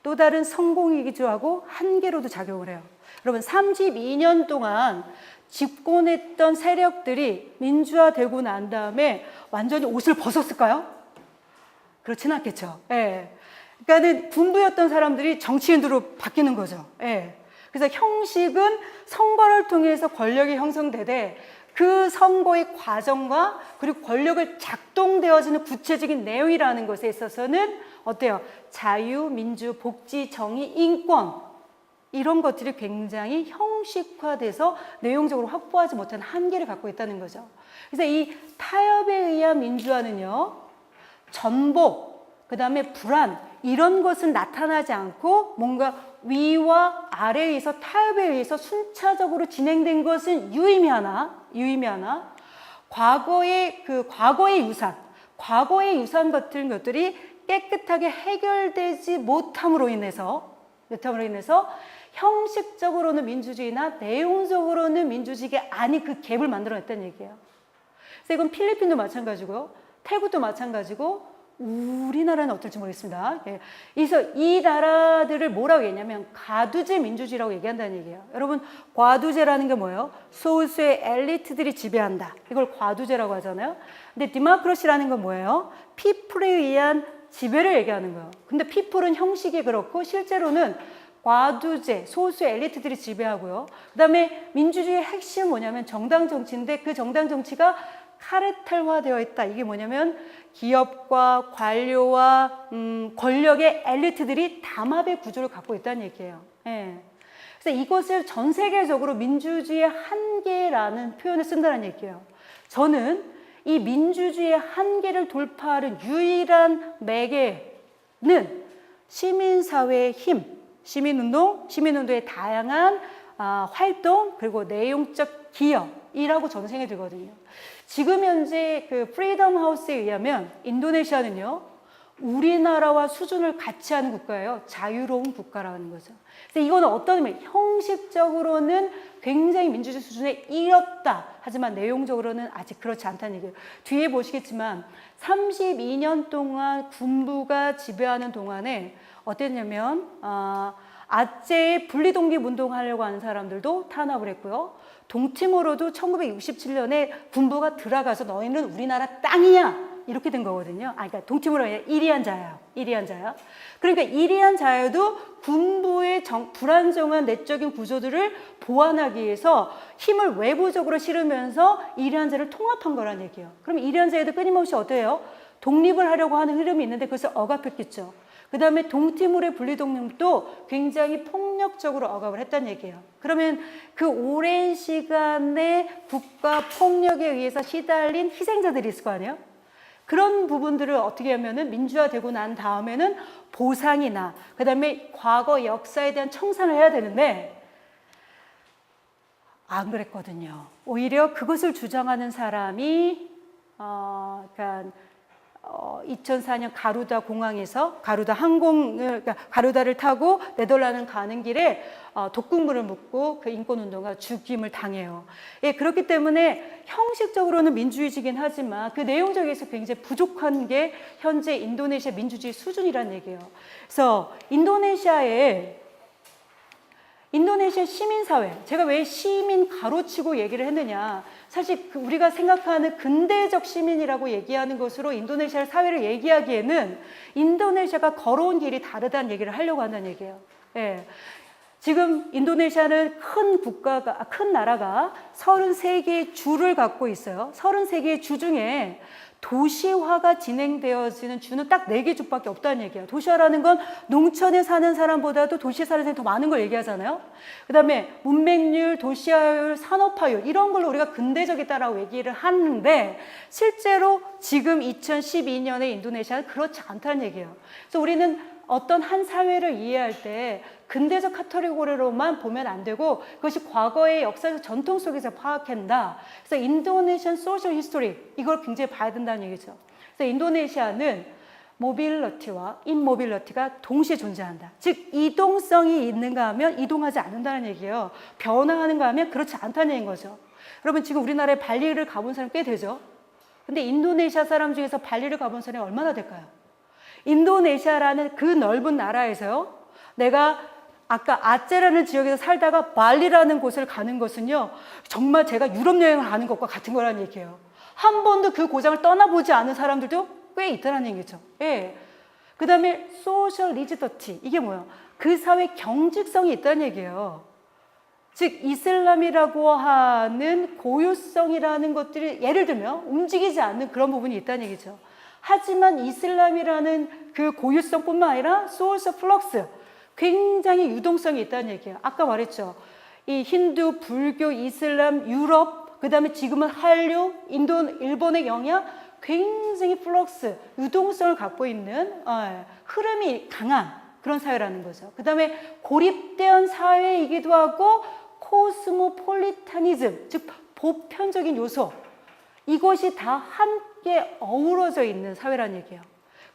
또 다른 성공이기도 하고 한계로도 작용을 해요. 여러분, 32년 동안 집권했던 세력들이 민주화되고 난 다음에 완전히 옷을 벗었을까요? 그렇지는 않겠죠. 예. 그러니까는 군부였던 사람들이 정치인으로 바뀌는 거죠. 예. 그래서 형식은 선거를 통해서 권력이 형성되되, 그 선거의 과정과 그리고 권력을 작동되어지는 구체적인 내용이라는 것에 있어서는 어때요? 자유, 민주, 복지, 정의, 인권, 이런 것들이 굉장히 형식화돼서 내용적으로 확보하지 못한 한계를 갖고 있다는 거죠. 그래서 이 타협에 의한 민주화는요, 전복, 그 다음에 불안, 이런 것은 나타나지 않고 뭔가 위와 아래에 의해서 타협에 의해서 순차적으로 진행된 것은 유의미하나 과거의 유산 같은 것들이 깨끗하게 해결되지 못함으로 인해서 형식적으로는 민주주의나 내용적으로는 민주주의가 아닌 그 갭을 만들어냈다는 얘기예요. 그래서 이건 필리핀도 마찬가지고요, 태국도 마찬가지고, 우리나라는 어떨지 모르겠습니다. 예. 그래서 이 나라들을 뭐라고 얘기하냐면 과두제 민주주의라고 얘기한다는 얘기예요. 여러분, 과두제라는 게 뭐예요? 소수의 엘리트들이 지배한다. 이걸 과두제라고 하잖아요. 근데 디모크라시라는 건 뭐예요? 피플에 의한 지배를 얘기하는 거예요. 근데 피플은 형식이 그렇고 실제로는 과두제, 소수 엘리트들이 지배하고요. 그 다음에 민주주의의 핵심은 뭐냐면 정당 정치인데, 그 정당 정치가 카르텔화되어 있다. 이게 뭐냐면 기업과 관료와 권력의 엘리트들이 담합의 구조를 갖고 있다는 얘기예요. 예. 그래서 이것을 전 세계적으로 민주주의의 한계라는 표현을 쓴다는 얘기예요. 저는 이 민주주의의 한계를 돌파하는 유일한 매개는 시민사회의 힘, 시민운동의 다양한 활동, 그리고 내용적 기여이라고 저는 생각이 들거든요. 지금 현재 그 프리덤 하우스에 의하면 인도네시아는요, 우리나라와 수준을 같이 하는 국가예요. 자유로운 국가라는 거죠. 그래서 이거는 어떤 의미, 형식적으로는 굉장히 민주주의 수준에 이뤘다. 하지만 내용적으로는 아직 그렇지 않다는 얘기예요. 뒤에 보시겠지만 32년 동안 군부가 지배하는 동안에 어땠냐면 아제의 분리독립 운동하려고 하는 사람들도 탄압을 했고요. 동티모르도 1967년에 군부가 들어가서 너희는 우리나라 땅이야, 이렇게 된 거거든요. 그러니까 동티모르가 아니라 이리안 자야. 그러니까 이리안 자야도 군부의 불안정한 내적인 구조들을 보완하기 위해서 힘을 외부적으로 실으면서 이리안 자를 통합한 거란 얘기예요. 그럼 이리안 자야도 끊임없이 어때요? 독립을 하려고 하는 흐름이 있는데 그것을 억압했겠죠. 그 다음에 동티모르의 분리독립도 굉장히 폭력적으로 억압을 했다는 얘기예요. 그러면 그 오랜 시간의 국가 폭력에 의해서 시달린 희생자들이 있을 거 아니에요? 그런 부분들을 어떻게 하면은 민주화되고 난 다음에는 보상이나 그 다음에 과거 역사에 대한 청산을 해야 되는데 안 그랬거든요. 오히려 그것을 주장하는 사람이 2004년 가루다 공항에서 가루다 항공을 그러니까 가루다를 타고 네덜란드 가는 길에 독극물을 묻고 그 인권운동가 죽임을 당해요. 예, 그렇기 때문에 형식적으로는 민주주의이긴 하지만 그 내용적에서 굉장히 부족한 게 현재 인도네시아 민주주의 수준이라는 얘기예요. 그래서 인도네시아 시민사회, 제가 왜 시민 가로치고 얘기를 했느냐. 사실 우리가 생각하는 근대적 시민이라고 얘기하는 것으로 인도네시아 사회를 얘기하기에는 인도네시아가 걸어온 길이 다르다는 얘기를 하려고 한다는 얘기예요. 예. 지금 인도네시아는 큰 나라가 33개의 주를 갖고 있어요. 33개의 주 중에 도시화가 진행되어지는 주는 딱 4개 주밖에 없다는 얘기예요. 도시화라는 건 농촌에 사는 사람보다도 도시에 사는 사람이 더 많은 걸 얘기하잖아요. 그 다음에 문맹률, 도시화율, 산업화율 이런 걸로 우리가 근대적이다라고 얘기를 하는데 실제로 지금 2012년에 인도네시아는 그렇지 않다는 얘기예요. 그래서 우리는 어떤 한 사회를 이해할 때 근대적 카테고리로만 보면 안 되고 그것이 과거의 역사적 전통 속에서 파악한다. 그래서 인도네시안 소셜 히스토리 이걸 굉장히 봐야 된다는 얘기죠. 그래서 인도네시아는 모빌리티와 인모빌리티가 동시에 존재한다. 즉 이동성이 있는가 하면 이동하지 않는다는 얘기예요. 변화하는가 하면 그렇지 않다는 얘기인 거죠. 여러분 지금 우리나라에 발리를 가본 사람 꽤 되죠. 근데 인도네시아 사람 중에서 발리를 가본 사람이 얼마나 될까요? 인도네시아라는 그 넓은 나라에서요. 내가 아까 아제라는 지역에서 살다가 발리라는 곳을 가는 것은요. 정말 제가 유럽 여행을 가는 것과 같은 거라는 얘기예요. 한 번도 그 고장을 떠나보지 않은 사람들도 꽤 있다는 얘기죠. 예. 그 다음에 소셜 리지더티. 이게 뭐예요? 그 사회 경직성이 있다는 얘기예요. 즉 이슬람이라고 하는 고유성이라는 것들이 예를 들면 움직이지 않는 그런 부분이 있다는 얘기죠. 하지만 이슬람이라는 그 고유성뿐만 아니라 소urce 플럭스 굉장히 유동성이 있다는 얘기예요. 아까 말했죠. 이 힌두, 불교, 이슬람, 유럽, 그 다음에 지금은 한류, 인도, 일본의 영향 굉장히 플럭스, 유동성을 갖고 있는 흐름이 강한 그런 사회라는 거죠. 그 다음에 고립된 사회이기도 하고 코스모폴리타니즘, 즉 보편적인 요소 이것이 다 함께 어우러져 있는 사회라는 얘기예요.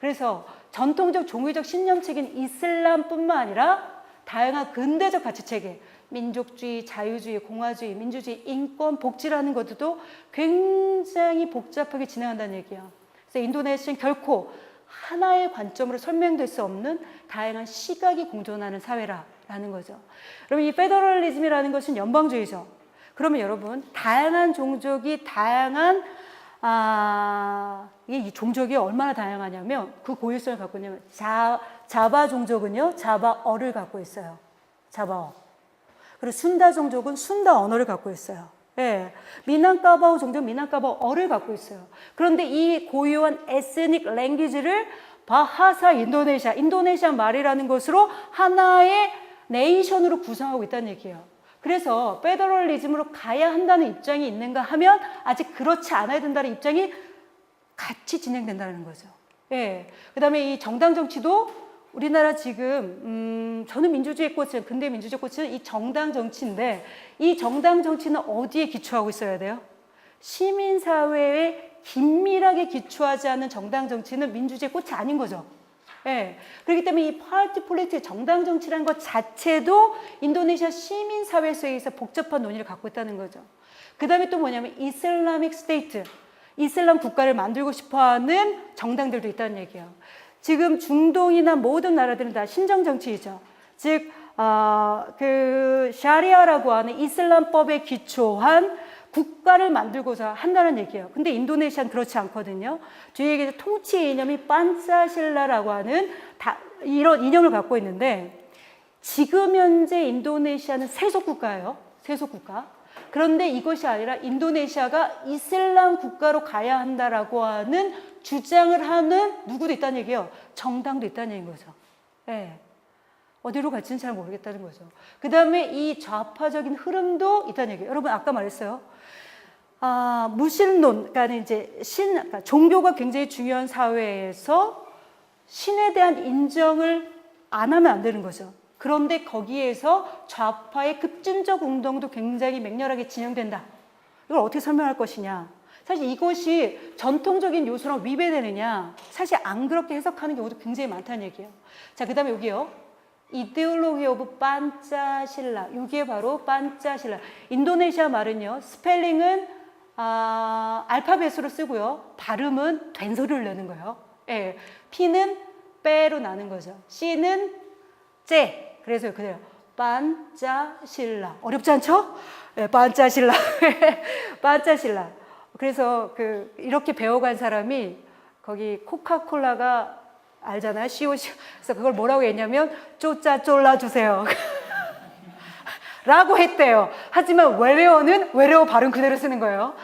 그래서 전통적 종교적 신념책인 이슬람뿐만 아니라 다양한 근대적 가치체계, 민족주의, 자유주의, 공화주의, 민주주의, 인권, 복지라는 것들도 굉장히 복잡하게 진행한다는 얘기예요. 그래서 인도네시아는 결코 하나의 관점으로 설명될 수 없는 다양한 시각이 공존하는 사회라는 거죠. 여러분 이 페더럴리즘이라는 것은 연방주의죠. 그러면 여러분 다양한 종족이 이 종족이 얼마나 다양하냐면 그 고유성을 갖고 있냐면 자바 종족은요 자바어를 갖고 있어요. 자바어. 그리고 순다 종족은 순다 언어를 갖고 있어요. 예. 미난카바오 종족은 미난카바오어를 갖고 있어요. 그런데 이 고유한 에스닉 랭귀지를 바하사 인도네시아 말이라는 것으로 하나의 네이션으로 구성하고 있다는 얘기예요. 그래서 페더럴리즘으로 가야 한다는 입장이 있는가 하면 아직 그렇지 않아야 된다는 입장이 같이 진행된다는 거죠. 예. 그 다음에 이 정당 정치도 우리나라 지금, 저는 민주주의 꽃은, 근대 민주주의 꽃은 이 정당 정치인데 이 정당 정치는 어디에 기초하고 있어야 돼요? 시민사회에 긴밀하게 기초하지 않은 정당 정치는 민주주의 꽃이 아닌 거죠. 예. 그렇기 때문에 이 파티 폴리틱 정당 정치라는 것 자체도 인도네시아 시민사회에서 복잡한 논의를 갖고 있다는 거죠. 그 다음에 또 뭐냐면 이슬라믹 스테이트, 이슬람 국가를 만들고 싶어하는 정당들도 있다는 얘기예요. 지금 중동이나 모든 나라들은 다 신정 정치이죠. 즉, 그 샤리아라고 하는 이슬람법에 기초한 국가를 만들고자 한다는 얘기예요. 근데 인도네시아는 그렇지 않거든요. 뒤에 통치 이념이 판차실라라고 하는 이런 이념을 갖고 있는데 지금 현재 인도네시아는 세속 국가예요. 세속 국가. 그런데 이것이 아니라 인도네시아가 이슬람 국가로 가야 한다라고 하는 주장을 하는 누구도 있다는 얘기예요. 정당도 있다는 얘기인 거죠. 네. 어디로 갈지는 잘 모르겠다는 거죠. 그 다음에 이 좌파적인 흐름도 있다는 얘기예요. 여러분 아까 말했어요. 무신론, 그러니까 이제 그러니까 종교가 굉장히 중요한 사회에서 신에 대한 인정을 안 하면 안 되는 거죠. 그런데 거기에서 좌파의 급진적 운동도 굉장히 맹렬하게 진행된다. 이걸 어떻게 설명할 것이냐. 사실 이것이 전통적인 요소랑 위배되느냐. 사실 안 그렇게 해석하는 경우도 굉장히 많다는 얘기예요. 자, 그 다음에 여기요. 이데올로기 오브 판짜실라. 이게 바로 판짜실라. 인도네시아 말은요. 스펠링은 알파벳으로 쓰고요. 발음은 된 소리를 내는 거예요. 예. P는 빼로 나는 거죠. C는 째. 그래서 그래요. 판짜실라. 어렵지 않죠? 네, 판짜실라. 판짜실라. 그래서 이렇게 배워간 사람이 거기 코카콜라가 알잖아요. COC. 그래서 그걸 뭐라고 했냐면 쪼짜 쫄라 주세요. 라고 했대요. 하지만 외래어는 외래어 발음 그대로 쓰는 거예요.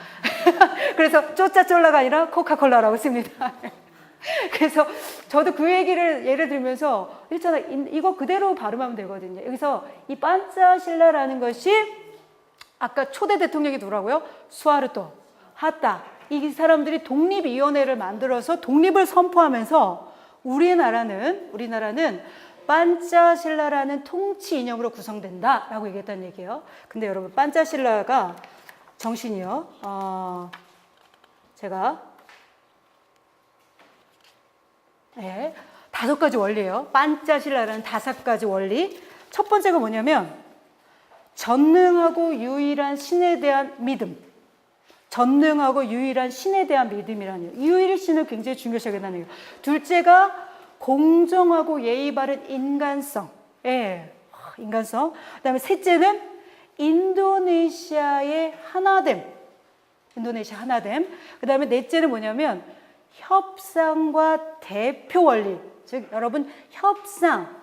그래서 쪼짜 쫄라가 아니라 코카콜라라고 씁니다. 그래서 저도 그 얘기를 예를 들면서 있잖아, 이거 그대로 발음하면 되거든요. 여기서 이 판짜실라라는 것이 아까 초대 대통령이 누구라고요? 수하르토, 하타. 이 사람들이 독립위원회를 만들어서 독립을 선포하면서 우리나라는 판짜실라라는 통치 이념으로 구성된다라고 얘기했다는 얘기예요. 근데 여러분 판짜실라가 정신이요. 제가 5가지 원리예요. 판짜실라라는 5가지 원리. 첫 번째가 뭐냐면 전능하고 유일한 신에 대한 믿음. 전능하고 유일한 신에 대한 믿음이라는 얘기예요. 유일신을 굉장히 중요시 여긴다는 얘기예요. 둘째가 공정하고 예의 바른 인간성. 인간성. 그다음에 셋째는 인도네시아의 하나됨. 인도네시아 하나됨. 그다음에 넷째는 뭐냐면 협상과 대표 원리. 즉 여러분 협상,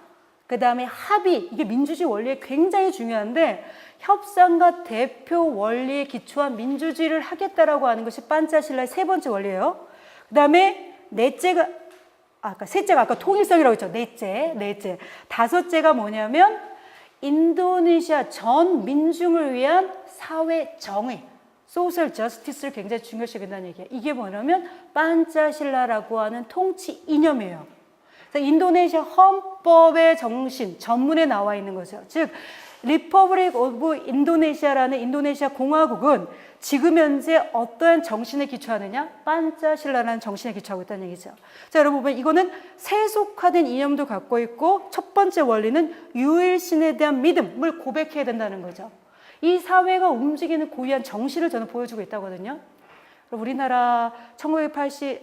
그 다음에 합의. 이게 민주주의 원리에 굉장히 중요한데 협상과 대표 원리에 기초한 민주주의를 하겠다라고 하는 것이 판짜실라의 3번째 원리예요. 그 다음에 셋째가 아까 통일성이라고 했죠. 넷째. 5째가 뭐냐면 인도네시아 전 민중을 위한 사회 정의, 소셜 저스티스를 굉장히 중요시 여긴다는 얘기예요. 이게 뭐냐면 판짜실라라고 하는 통치 이념이에요. 그래서 인도네시아 헌법의 정신, 전문에 나와 있는 거죠. 즉 리퍼블릭 오브 인도네시아라는 인도네시아 공화국은 지금 현재 어떠한 정신에 기초하느냐? 판짜실라라는 정신에 기초하고 있다는 얘기죠. 자, 여러분 보면 이거는 세속화된 이념도 갖고 있고 첫 번째 원리는 유일신에 대한 믿음을 고백해야 된다는 거죠. 이 사회가 움직이는 고유한 정신을 저는 보여주고 있다거든요. 우리나라 1980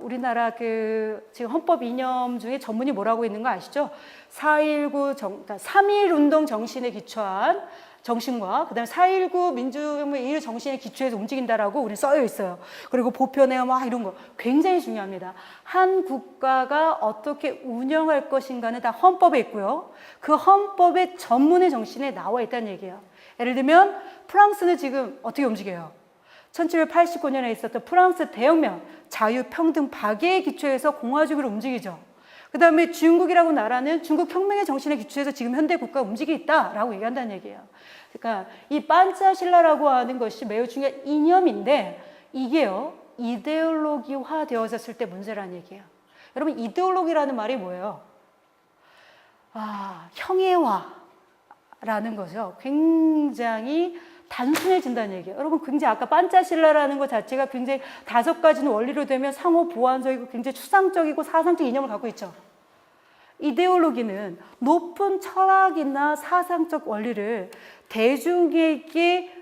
우리나라 지금 헌법 이념 중에 전문이 뭐라고 있는 거 아시죠? 4.19 그러니까 3.1 운동 정신에 기초한 정신과 그다음에 4.19 민주주의 정신에 기초해서 움직인다라고 우리 써여 있어요. 그리고 보편의 막 이런 거 굉장히 중요합니다. 한 국가가 어떻게 운영할 것인가는 다 헌법에 있고요. 그 헌법의 전문의 정신에 나와 있다는 얘기예요. 예를 들면 프랑스는 지금 어떻게 움직여요? 1789년에 있었던 프랑스 대혁명, 자유, 평등, 박애에 기초해서 공화주의로 움직이죠. 그 다음에 중국이라고 나라는 중국 혁명의 정신에 기초해서 지금 현대 국가가 움직이고 있다라고 얘기한다는 얘기예요. 그러니까 이 판짜실라라고 하는 것이 매우 중요한 이념인데 이게요, 이데올로기화 되어졌을 때 문제라는 얘기예요. 여러분, 이데올로기라는 말이 뭐예요? 형해화라는 거죠. 굉장히 단순해진다는 얘기예요. 여러분, 굉장히 아까 판짜실라라는 것 자체가 굉장히 5가지는 원리로 되면 상호 보완적이고 굉장히 추상적이고 사상적 이념을 갖고 있죠. 이데올로기는 높은 철학이나 사상적 원리를 대중에게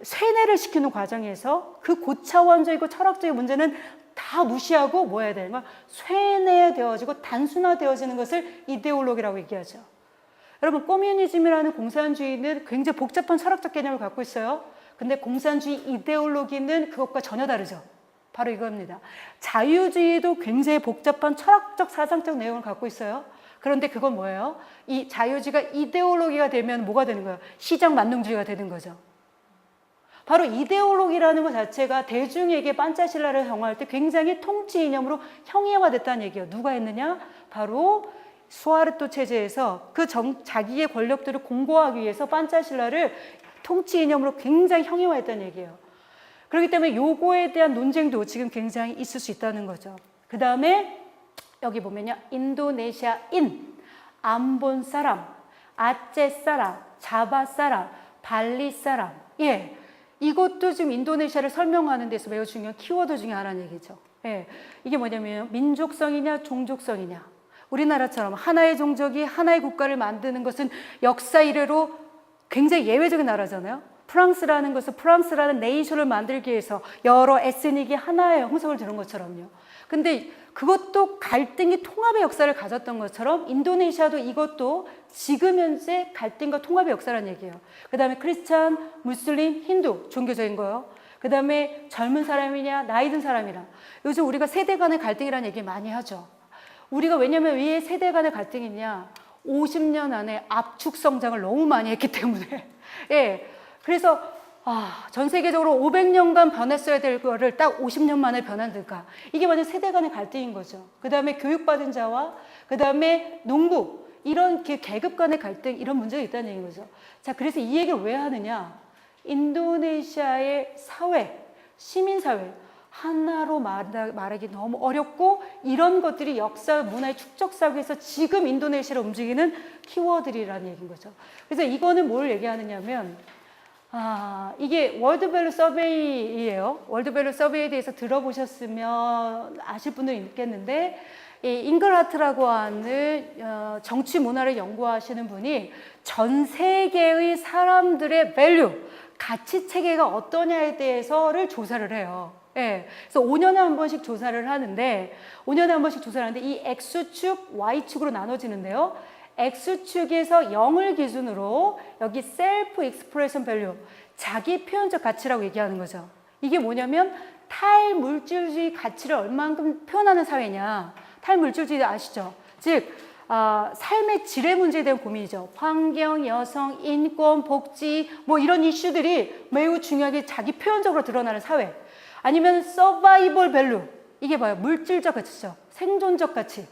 세뇌를 시키는 과정에서 그 고차원적이고 철학적인 문제는 다 무시하고 뭐 해야 되는 거야? 쇠뇌되어지고 단순화되어지는 것을 이데올로기라고 얘기하죠. 여러분, 코뮤니즘이라는 공산주의는 굉장히 복잡한 철학적 개념을 갖고 있어요. 근데 공산주의 이데올로기는 그것과 전혀 다르죠. 바로 이겁니다. 자유주의도 굉장히 복잡한 철학적 사상적 내용을 갖고 있어요. 그런데 그건 뭐예요? 이 자유주의가 이데올로기가 되면 뭐가 되는 거예요? 시장 만능주의가 되는 거죠. 바로 이데올로기라는 것 자체가 대중에게 판차실라를 정할 때 굉장히 통치 이념으로 형이화됐다는 얘기예요. 누가 했느냐? 바로 수아르토 체제에서 자기의 권력들을 공고하기 위해서 판차실라를 통치 이념으로 굉장히 형이화했다는 얘기예요. 그렇기 때문에 요거에 대한 논쟁도 지금 굉장히 있을 수 있다는 거죠. 그 다음에 여기 보면요. 인도네시아인, 암본 사람, 아체 사람, 자바 사람, 발리 사람. 예. 이것도 지금 인도네시아를 설명하는 데서 매우 중요한 키워드 중에 하나는 얘기죠. 예. 이게 뭐냐면 민족성이냐 종족성이냐. 우리나라처럼 하나의 종족이 하나의 국가를 만드는 것은 역사 이래로 굉장히 예외적인 나라잖아요. 프랑스라는 것은 프랑스라는 네이션을 만들기 위해서 여러 에스닉이 하나의 형성을 두는 것처럼요. 근데 그것도 갈등이 통합의 역사를 가졌던 것처럼 인도네시아도 이것도 지금 현재 갈등과 통합의 역사라는 얘기예요. 그 다음에 크리스찬, 무슬림, 힌두 종교적인 거요. 그 다음에 젊은 사람이냐 나이 든 사람이냐. 요즘 우리가 세대 간의 갈등이라는 얘기 많이 하죠. 우리가 왜냐면 왜 세대 간의 갈등이 있냐. 50년 안에 압축 성장을 너무 많이 했기 때문에. 예. 그래서 전 세계적으로 500년간 변했어야 될 거를 딱 50년 만에 변한들까. 이게 완전 세대 간의 갈등인 거죠. 그 다음에 교육받은 자와 그 다음에 농부 이런 계급 간의 갈등 이런 문제가 있다는 얘기인 거죠. 자, 그래서 이 얘기를 왜 하느냐. 인도네시아의 사회, 시민사회 하나로 말하기 너무 어렵고 이런 것들이 역사, 문화의 축적사고에서 지금 인도네시아를 움직이는 키워드들이라는 얘기인 거죠. 그래서 이거는 뭘 얘기하느냐면 이게 월드밸류 서베이예요. 월드밸류 서베이에 대해서 들어보셨으면 아실 분들이 있겠는데 이 잉글하트라고 하는 정치 문화를 연구하시는 분이 전 세계의 사람들의 밸류, 가치 체계가 어떠냐에 대해서를 조사를 해요. 예. 그래서 5년에 한 번씩 조사를 하는데 이 X축, Y축으로 나눠지는데요. X축에서 0을 기준으로 여기 셀프 익스프레션 밸류, 자기 표현적 가치라고 얘기하는 거죠. 이게 뭐냐면 탈물질주의 가치를 얼만큼 표현하는 사회냐. 탈물질주의 아시죠? 즉 삶의 질의 문제에 대한 고민이죠. 환경, 여성, 인권, 복지 뭐 이런 이슈들이 매우 중요하게 자기 표현적으로 드러나는 사회. 아니면 서바이벌 밸류. 이게 뭐예요? 물질적 가치죠. 생존적 가치.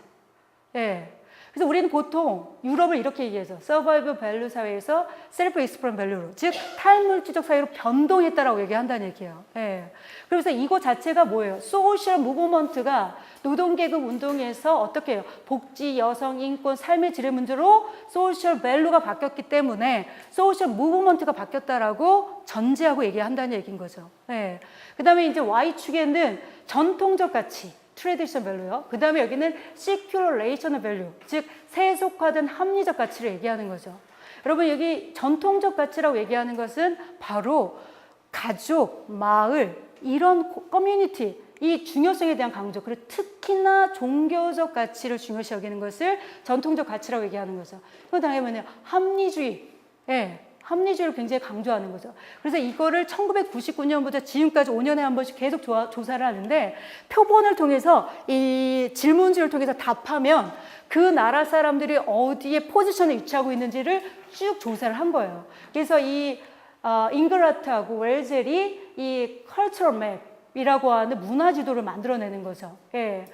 예. 그래서 우리는 보통 유럽을 이렇게 얘기해서 서바이벌 밸류 사회에서 셀프 익스프레션 밸류로, 즉 탈물질적 사회로 변동했다라고 얘기한다는 얘기예요. 예. 그래서 이거 자체가 뭐예요? 소셜 무브먼트가 노동계급 운동에서 어떻게 해요? 복지, 여성, 인권, 삶의 질의 문제로 소셜 밸류가 바뀌었기 때문에 소셜 무브먼트가 바뀌었다라고 전제하고 얘기한다는 얘기인 거죠. 예. 그 다음에 이제 Y축에는 전통적 가치, 트래디션 밸류요. 그 다음에 여기는 시큐러레이셔널 밸류, 즉 세속화된 합리적 가치를 얘기하는 거죠. 여러분 여기 전통적 가치라고 얘기하는 것은 바로 가족, 마을, 이런 커뮤니티, 이 중요성에 대한 강조, 그리고 특히나 종교적 가치를 중요시 여기는 것을 전통적 가치라고 얘기하는 거죠. 그 다음에 뭐냐, 합리주의. 예. 합리주의를 굉장히 강조하는 거죠. 그래서 이거를 1999년부터 지금까지 5년에 한 번씩 계속 조사를 하는데 표본을 통해서 이 질문지를 통해서 답하면 그 나라 사람들이 어디에 포지션에 위치하고 있는지를 쭉 조사를 한 거예요. 그래서 이 잉글라트하고 웰젤이 이 컬처럴 맵이라고 하는 문화 지도를 만들어내는 거죠. 예.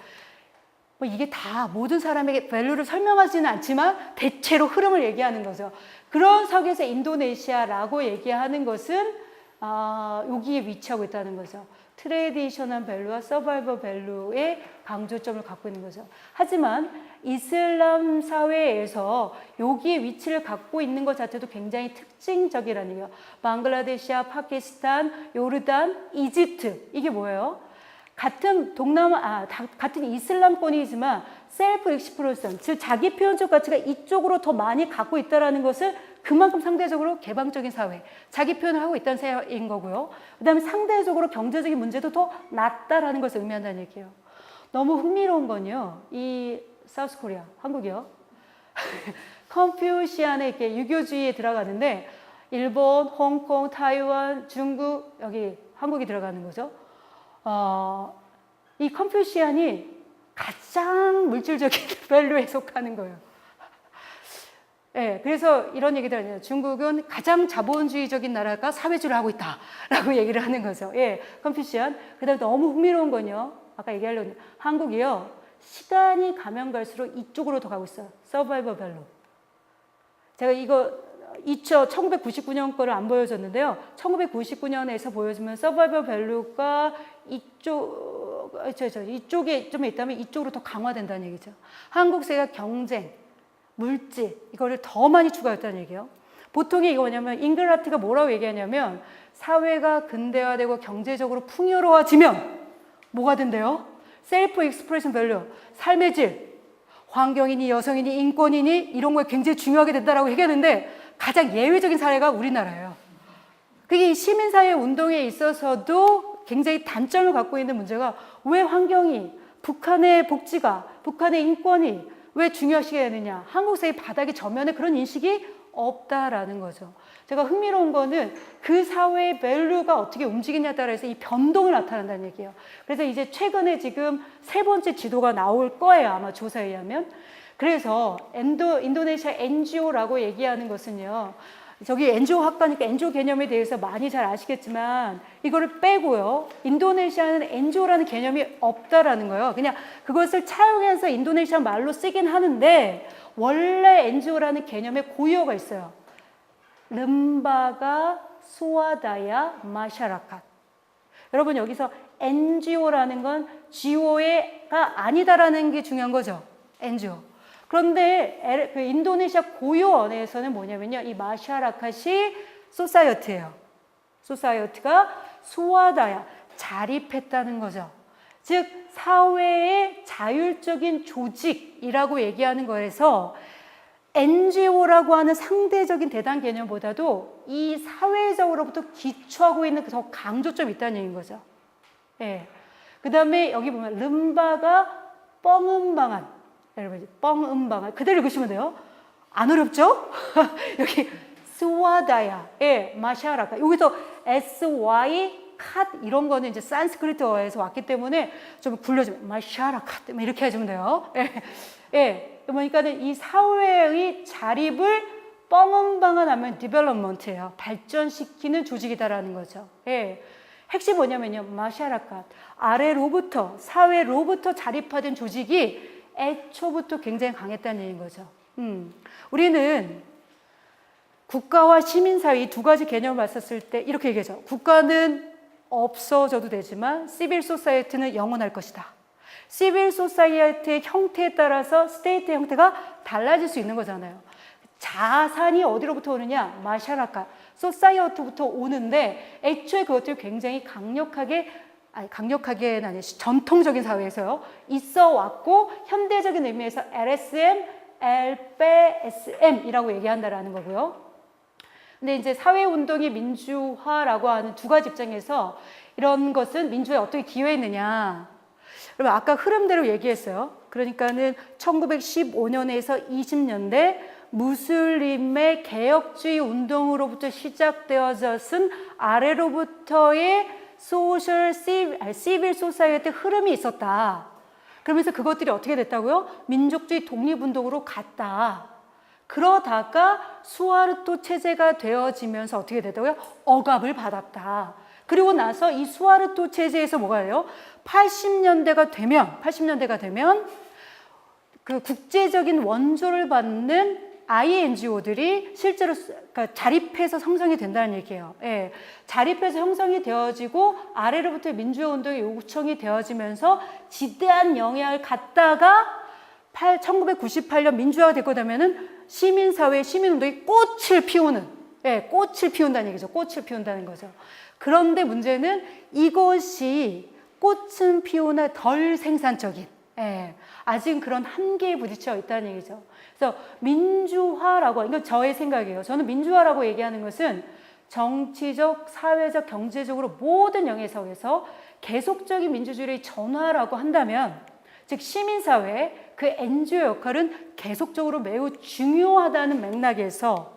뭐 이게 다 모든 사람에게 밸류를 설명하지는 않지만 대체로 흐름을 얘기하는 거죠. 그런 석에서 인도네시아라고 얘기하는 것은 여기에 위치하고 있다는 거죠. 트래디셔널 밸류와 서바이벌 밸류의 강조점을 갖고 있는 거죠. 하지만 이슬람 사회에서 여기에 위치를 갖고 있는 것 자체도 굉장히 특징적이라는 얘기예요. 방글라데시아, 파키스탄, 요르단, 이집트, 이게 뭐예요? 같은 같은 이슬람권이지만 셀프 익스프레션, 즉 자기 표현적 가치가 이쪽으로 더 많이 갖고 있다는 것은 그만큼 상대적으로 개방적인 사회, 자기 표현을 하고 있다는 사회인 거고요. 그 다음에 상대적으로 경제적인 문제도 더 낮다라는 것을 의미한다는 얘기예요. 너무 흥미로운 건요, 이 사우스 코리아, 한국이요. 컨퓨시안의 이렇게 유교주의에 들어가는데 일본, 홍콩, 타이완, 중국, 여기 한국이 들어가는 거죠. 이 컨퓨시안이 가장 물질적인 밸류에 속하는 거예요. 예, 그래서 이런 얘기들 하네요. 중국은 가장 자본주의적인 나라가 사회주의를 하고 있다라고 얘기를 하는 거죠. 예, 컨퓨시안. 그다음에 너무 흥미로운 건요. 아까 얘기하려고 했는데 한국이요. 시간이 가면 갈수록 이쪽으로 더 가고 있어요. 서바이벌 밸류. 제가 이거 1999년 거를 안 보여줬는데요. 1999년에서 보여주면 서바이벌 밸류가 이쪽에 좀 있다면 이쪽으로 더 강화된다는 얘기죠. 한국 사회가 경쟁, 물질 이거를 더 많이 추가했다는 얘기예요. 보통이 이거 뭐냐면 잉글라트가 뭐라고 얘기하냐면 사회가 근대화되고 경제적으로 풍요로워지면 뭐가 된대요? 셀프 익스프레션 밸류, 삶의 질, 환경이니 여성이니 인권이니 이런 거에 굉장히 중요하게 된다라고 얘기하는데 가장 예외적인 사례가 우리나라예요. 그게 시민사회 운동에 있어서도 굉장히 단점을 갖고 있는 문제가 왜 환경이, 북한의 복지가, 북한의 인권이 왜 중요시해야 되느냐. 한국 사회 바닥의 전면에 그런 인식이 없다라는 거죠. 제가 흥미로운 거는 그 사회의 밸류가 어떻게 움직이냐에 따라서 이 변동을 나타난다는 얘기예요. 그래서 이제 최근에 지금 3번째 지도가 나올 거예요. 아마 조사에 의하면. 그래서 인도네시아 NGO라고 얘기하는 것은요. 저기 NGO 학과니까 NGO 개념에 대해서 많이 잘 아시겠지만 이거를 빼고요. 인도네시아는 NGO라는 개념이 없다라는 거예요. 그냥 그것을 차용해서 인도네시아 말로 쓰긴 하는데 원래 NGO라는 개념에 고유어가 있어요. 름바가 수와다야 마샤라칸. 여러분 여기서 NGO라는 건 GO가 아니다라는 게 중요한 거죠. NGO. 그런데 그 인도네시아 고유어에서는 뭐냐면요. 이 마샤라카시 소사이어티예요. 소사이어티가 수와다야, 자립했다는 거죠. 즉 사회의 자율적인 조직이라고 얘기하는 거에서 NGO라고 하는 상대적인 대단 개념보다도 이 사회적으로부터 기초하고 있는 더 강조점이 있다는 얘기인 거죠. 예. 그 다음에 여기 보면 름바가 뻥음방한, 여러분 뻥음방한 그대로 읽으시면 돼요. 안 어렵죠? 여기 스와다야, 예, 마샤라카. 여기서 SY 컷 이런 거는 이제 산스크리트어에서 왔기 때문에 좀 굴려주면 마샤라카 이렇게 해주면 돼요. 예, 예. 그러니까는 이 사회의 자립을 뻥음방한하면 디벨롭먼트예요. 발전시키는 조직이다라는 거죠. 예. 핵심이 뭐냐면요. 마샤라카. 아래로부터, 사회로부터 자립화된 조직이 애초부터 굉장히 강했다는 얘기인 거죠. 우리는 국가와 시민사회 이 두 가지 개념을 봤었을 때 이렇게 얘기하죠. 국가는 없어져도 되지만 시빌 소사이어티는 영원할 것이다. 시빌 소사이어티의 형태에 따라서 스테이트의 형태가 달라질 수 있는 거잖아요. 자산이 어디로부터 오느냐? 마샤라카, 소사이어티부터 오는데 애초에 그것들이 굉장히 강력하게는 아니에요. 전통적인 사회에서요. 있어 왔고 현대적인 의미에서 LSM, LPSM이라고 얘기한다라는 거고요. 근데 이제 사회운동이 민주화라고 하는 두 가지 입장에서 이런 것은 민주화에 어떻게 기여했느냐. 그러면 아까 흐름대로 얘기했어요. 그러니까는 1915년에서 20년대 무슬림의 개혁주의 운동으로부터 시작되어졌은 아래로부터의 시빌 소사이어티 흐름이 있었다. 그러면서 그것들이 어떻게 됐다고요? 민족주의 독립운동으로 갔다. 그러다가 수하르토 체제가 되어지면서 어떻게 됐다고요? 억압을 받았다. 그리고 나서 이 수하르토 체제에서 뭐가 돼요? 80년대가 되면 그 국제적인 원조를 받는 INGO들이 실제로 자립해서 형성이 된다는 얘기예요. 예, 자립해서 형성이 되어지고 아래로부터 민주화 운동이 요청이 되어지면서 지대한 영향을 갖다가 1998년 민주화가 되고 나면은 시민사회, 시민운동이 꽃을 피운다는 얘기죠. 꽃을 피운다는 거죠. 그런데 문제는 이것이 꽃은 피우나 덜 생산적인, 아직 그런 한계에 부딪혀 있다는 얘기죠. 그래서 민주화라고, 이건 저의 생각이에요. 저는 민주화라고 얘기하는 것은 정치적, 사회적, 경제적으로 모든 영역에서 계속적인 민주주의의 전화라고 한다면, 즉 시민사회, 그 NGO 역할은 계속적으로 매우 중요하다는 맥락에서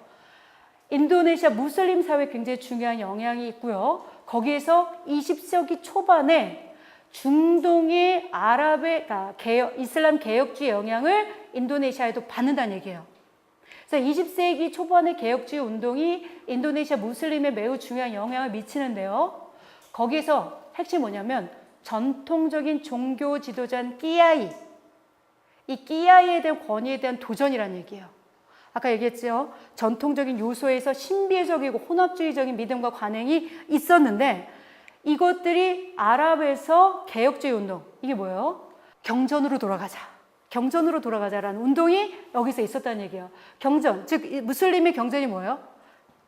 인도네시아 무슬림 사회에 굉장히 중요한 영향이 있고요. 거기에서 20세기 초반에 중동의 아랍의 이슬람 개혁주의 영향을 인도네시아에도 받는다는 얘기예요. 그래서 20세기 초반의 개혁주의 운동이 인도네시아 무슬림에 매우 중요한 영향을 미치는데요. 거기서 핵심이 뭐냐면 전통적인 종교 지도자인 끼야이, 이 끼야이에 대한 권위에 대한 도전이라는 얘기예요. 아까 얘기했죠. 전통적인 요소에서 신비적이고 혼합주의적인 믿음과 관행이 있었는데 이것들이 아랍에서 개혁주의 운동, 이게 뭐예요? 경전으로 돌아가자. 경전으로 돌아가자라는 운동이 여기서 있었다는 얘기예요. 경전, 즉 무슬림의 경전이 뭐예요?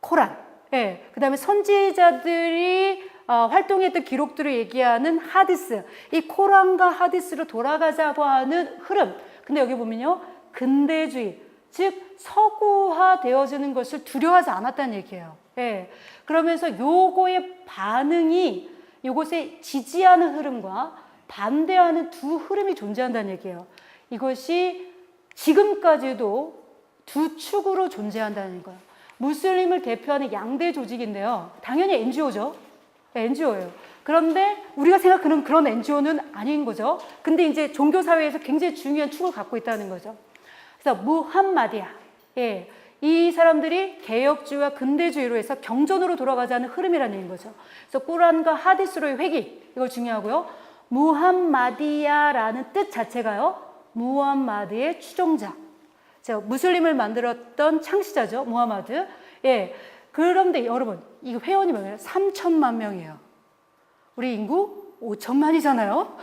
코란. 예. 그다음에 선지자들이 활동했던 기록들을 얘기하는 하디스. 이 코란과 하디스로 돌아가자고 하는 흐름. 근데 여기 보면요. 근대주의, 즉 서구화되어지는 것을 두려워하지 않았다는 얘기예요. 예. 그러면서 요거의 반응이 요것에 지지하는 흐름과 반대하는 두 흐름이 존재한다는 얘기예요. 이것이 지금까지도 두 축으로 존재한다는 거예요. 무슬림을 대표하는 양대 조직인데요. 당연히 NGO죠. NGO예요. 그런데 우리가 생각하는 그런 NGO는 아닌 거죠. 근데 이제 종교사회에서 굉장히 중요한 축을 갖고 있다는 거죠. 그래서 무함마디아. 예. 이 사람들이 개혁주의와 근대주의로 해서 경전으로 돌아가자는 흐름이라는 얘기인 거죠. 그래서 꾸란과 하디스로의 회귀. 이거 중요하고요. 무함마디아라는 뜻 자체가요. 무함마드의 추종자. 무슬림을 만들었던 창시자죠. 무하마드. 예. 그런데 여러분, 이 회원이 뭐예요? 3천만 명이에요. 우리 인구 5천만이잖아요.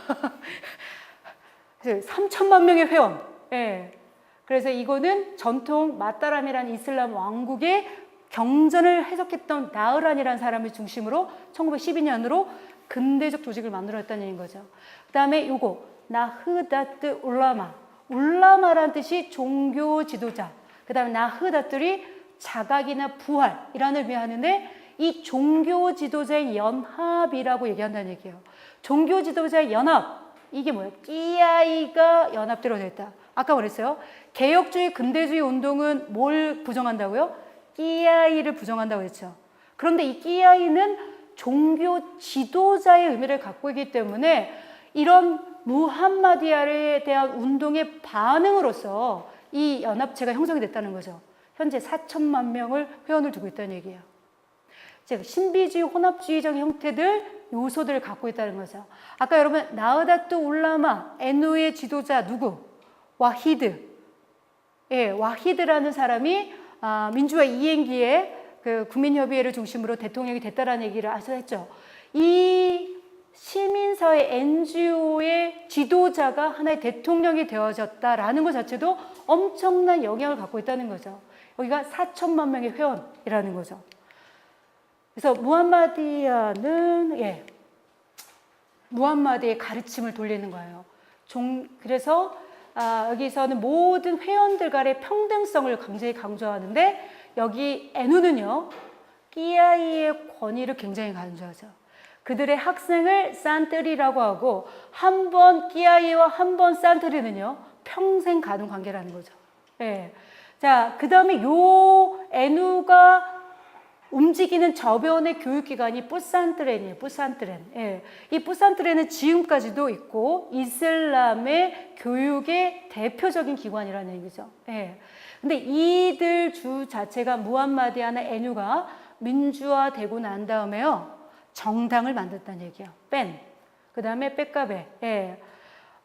3천만 명의 회원. 예. 그래서 이거는 전통 마따람이라는 이슬람 왕국의 경전을 해석했던 나흐란이라는 사람을 중심으로 1912년으로 근대적 조직을 만들었다는 얘기인 거죠. 그 다음에 요거 나흐다트 울라마. 울라마라는 뜻이 종교 지도자. 그 다음에 나흐다트리 자각이나 부활이라는 의미하는데 이 종교 지도자의 연합이라고 얘기한다는 얘기예요. 종교 지도자의 연합. 이게 뭐예요? 끼야이가 연합되어 있다. 아까 그랬어요. 개혁주의 근대주의 운동은 뭘 부정한다고요? 끼야이를 부정한다고 했죠. 그런데 이 끼야이는 종교 지도자의 의미를 갖고 있기 때문에 이런 무함마디아에 대한 운동의 반응으로서 이 연합체가 형성이 됐다는 거죠. 현재 4천만 명을 회원을 두고 있다는 얘기예요. 즉 신비주의, 혼합주의적 형태들, 요소들을 갖고 있다는 거죠. 아까 여러분 나흐다트 울라마, NU의 지도자 누구? 와히드. 예, 와히드라는 사람이 민주화 이행기에 그 국민협의회를 중심으로 대통령이 됐다라는 얘기를 하셨죠. 이 시민사회 NGO의 지도자가 하나의 대통령이 되어졌다라는 것 자체도 엄청난 영향을 갖고 있다는 거죠. 여기가 4천만 명의 회원이라는 거죠. 그래서 무함마디아는 무함마드의 가르침을 돌리는 거예요. 그래서 여기서는 모든 회원들 간의 평등성을 굉장히 강조하는데 여기 NU는요 끼야이의 권위를 굉장히 강조하죠. 그들의 학생을 산트리라고 하고 한 번 끼야이와 한 번 산트리는요 평생 가는 관계라는 거죠. 예. 자, 그 다음에 요 NU가 움직이는 저변의 교육기관이 뿌산트렌이에요. 뿌산트렌. 예. 이 뿌산트렌은 지금까지도 있고 이슬람의 교육의 대표적인 기관이라는 얘기죠. 예. 근데 이들 주 자체가 무함마디아나 NU가 민주화되고 난 다음에요. 정당을 만들었다는 얘기예요. 그 다음에 빼까베. 예.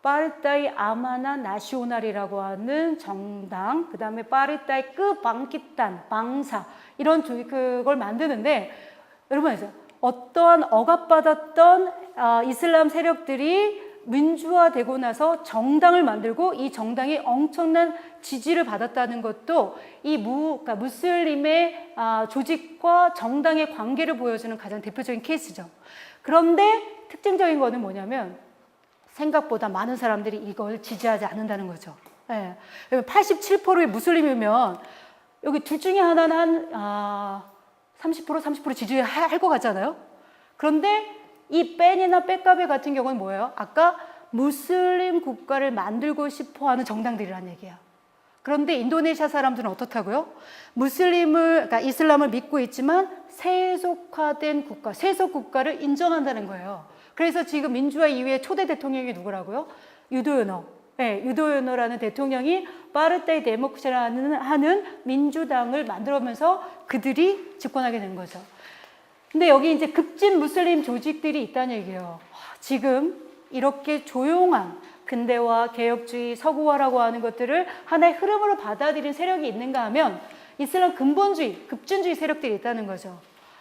파르타이 아마나 나시오날이라고 하는 정당, 그 다음에 파르타이 끄방키탄, 방사, 이런 그걸 만드는데, 여러분 알죠? 어떠한 억압받았던 이슬람 세력들이 민주화되고 나서 정당을 만들고 이 정당이 엄청난 지지를 받았다는 것도 이 그러니까 무슬림의 조직과 정당의 관계를 보여주는 가장 대표적인 케이스죠. 그런데 특징적인 거는 뭐냐면 생각보다 많은 사람들이 이걸 지지하지 않는다는 거죠. 예. 87%의 무슬림이면 여기 둘 중에 하나는 한 30% 지지할 것 같잖아요. 그런데 이 뺀이나 빼까베 같은 경우는 뭐예요? 아까 무슬림 국가를 만들고 싶어하는 정당들이라는 얘기예요. 그런데 인도네시아 사람들은 어떻다고요? 그러니까 이슬람을 믿고 있지만 세속화된 국가, 세속 국가를 인정한다는 거예요. 그래서 지금 민주화 이후에 초대 대통령이 누구라고요? 유도연호. 예, 유도요노라는 대통령이 파르타이 데모크라는 하는 민주당을 만들어면서 그들이 집권하게 된 거죠. 근데 여기 이제 급진 무슬림 조직들이 있다는 얘기예요. 지금 이렇게 조용한 근대화, 개혁주의, 서구화라고 하는 것들을 하나의 흐름으로 받아들인 세력이 있는가 하면 이슬람 근본주의, 급진주의 세력들이 있다는 거죠.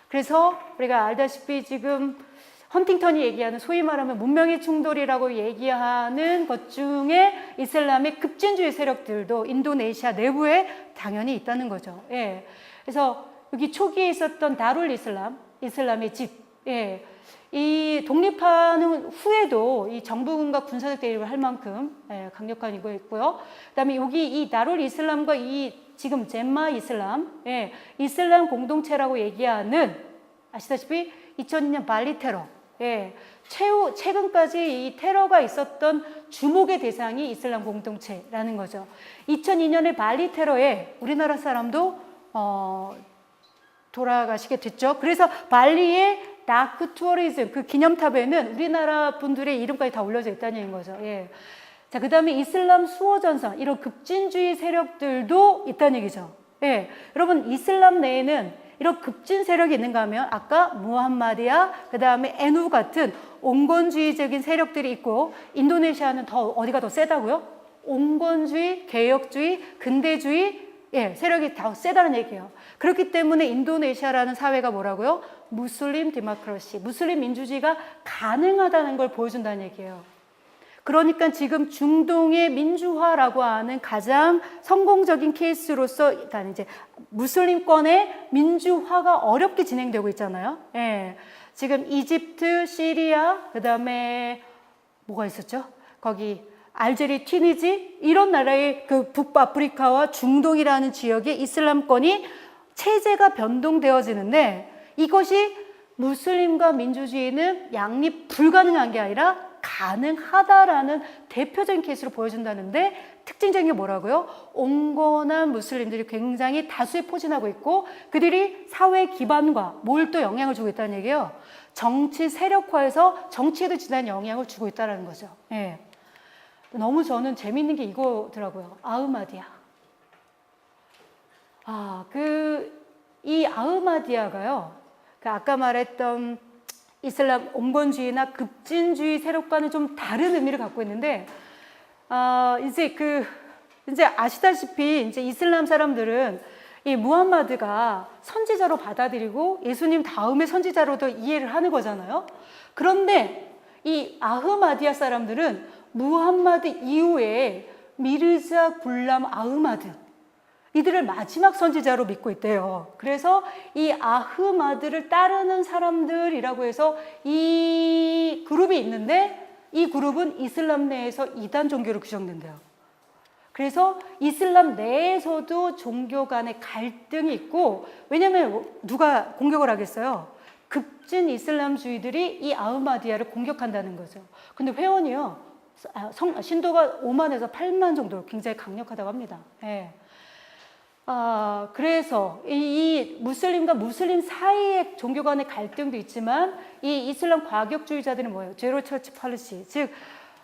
그래서 우리가 알다시피 지금 헌팅턴이 얘기하는 소위 말하면 문명의 충돌이라고 얘기하는 것 중에 이슬람의 급진주의 세력들도 인도네시아 내부에 당연히 있다는 거죠. 예. 그래서 여기 초기에 있었던 다룰 이슬람, 이슬람의 집, 예. 이 독립하는 후에도 이 정부군과 군사적 대립을 할 만큼 예, 강력한 이거 있고요. 그다음에 여기 이 다룰 이슬람과 이 지금 젬마 이슬람, 예, 이슬람 공동체라고 얘기하는 아시다시피 2002년 발리 테러, 예, 최근까지 이 테러가 있었던 주목의 대상이 이슬람 공동체라는 거죠. 2002년에 발리 테러에 우리나라 사람도 돌아가시게 됐죠. 그래서 발리의 다크 투어리즘 그 기념탑에는 우리나라 분들의 이름까지 다 올려져 있다는 거죠. 예. 자, 그 다음에 이슬람 수호전선 이런 급진주의 세력들도 있다는 얘기죠. 예. 여러분 이슬람 내에는 이런 급진 세력이 있는가 하면 아까 무함마디아 그 다음에 에누 같은 온건주의적인 세력들이 있고 인도네시아는 더 어디가 더 세다고요? 온건주의, 개혁주의, 근대주의 예, 세력이 더 세다는 얘기예요. 그렇기 때문에 인도네시아라는 사회가 뭐라고요? 무슬림 디모크라시, 무슬림 민주주의가 가능하다는 걸 보여준다는 얘기예요. 그러니까 지금 중동의 민주화라고 하는 가장 성공적인 케이스로서 일단 이제 무슬림권의 민주화가 어렵게 진행되고 있잖아요. 예. 지금 이집트, 시리아, 그 다음에 뭐가 있었죠? 거기 알제리, 튀니지 이런 나라의 그 북아프리카와 중동이라는 지역의 이슬람권이 체제가 변동되어지는데 이것이 무슬림과 민주주의는 양립 불가능한 게 아니라 가능하다라는 대표적인 케이스로 보여준다는데 특징적인 게 뭐라고요? 온건한 무슬림들이 굉장히 다수에 포진하고 있고 그들이 사회 기반과 뭘 또 영향을 주고 있다는 얘기예요. 정치 세력화에서 정치에도 지난 영향을 주고 있다는 거죠. 예. 너무 저는 재밌는 게 이거더라고요. 아흐마디아. 이 아흐마디아가요. 아까 말했던 이슬람 온건주의나 급진주의 세력과는 좀 다른 의미를 갖고 있는데, 이제 아시다시피 이제 이슬람 사람들은 이 무함마드가 선지자로 받아들이고 예수님 다음에 선지자로도 이해를 하는 거잖아요. 그런데 이 아흐마디아 사람들은 무함마드 이후에 미르자 굴람 아흐마드 이들을 마지막 선지자로 믿고 있대요. 그래서 이 아흐마드를 따르는 사람들이라고 해서 이 그룹이 있는데 이 그룹은 이슬람 내에서 이단 종교로 규정된대요. 그래서 이슬람 내에서도 종교 간의 갈등이 있고 왜냐하면 누가 공격을 하겠어요? 급진 이슬람주의들이 이 아흐마디아를 공격한다는 거죠. 근데 회원이요. 신도가 5만에서 8만 정도로 굉장히 강력하다고 합니다. 예. 그래서 이 무슬림과 무슬림 사이의 종교 간의 갈등도 있지만 이 이슬람 과격주의자들은 뭐예요? 제로 처치 팔리시, 즉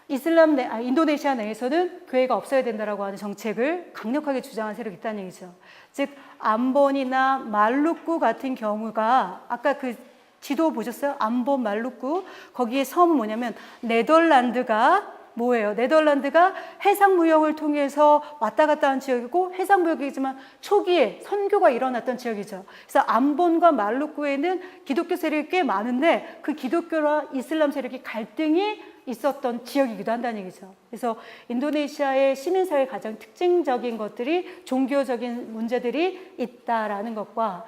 이슬람 인도네시아 내에서는 교회가 없어야 된다라고 하는 정책을 강력하게 주장한 세력이 있다는 얘기죠. 즉 암본이나 말루쿠 같은 경우가 아까 그 지도 보셨어요? 암본, 말루쿠 거기에 섬은 뭐냐면 네덜란드가 뭐예요? 네덜란드가 해상무역을 통해서 왔다 갔다 한 지역이고 해상무역이지만 초기에 선교가 일어났던 지역이죠. 그래서 암본과 말루쿠에는 기독교 세력이 꽤 많은데 그 기독교와 이슬람 세력이 갈등이 있었던 지역이기도 한다는 얘기죠. 그래서 인도네시아의 시민사회의 가장 특징적인 것들이 종교적인 문제들이 있다라는 것과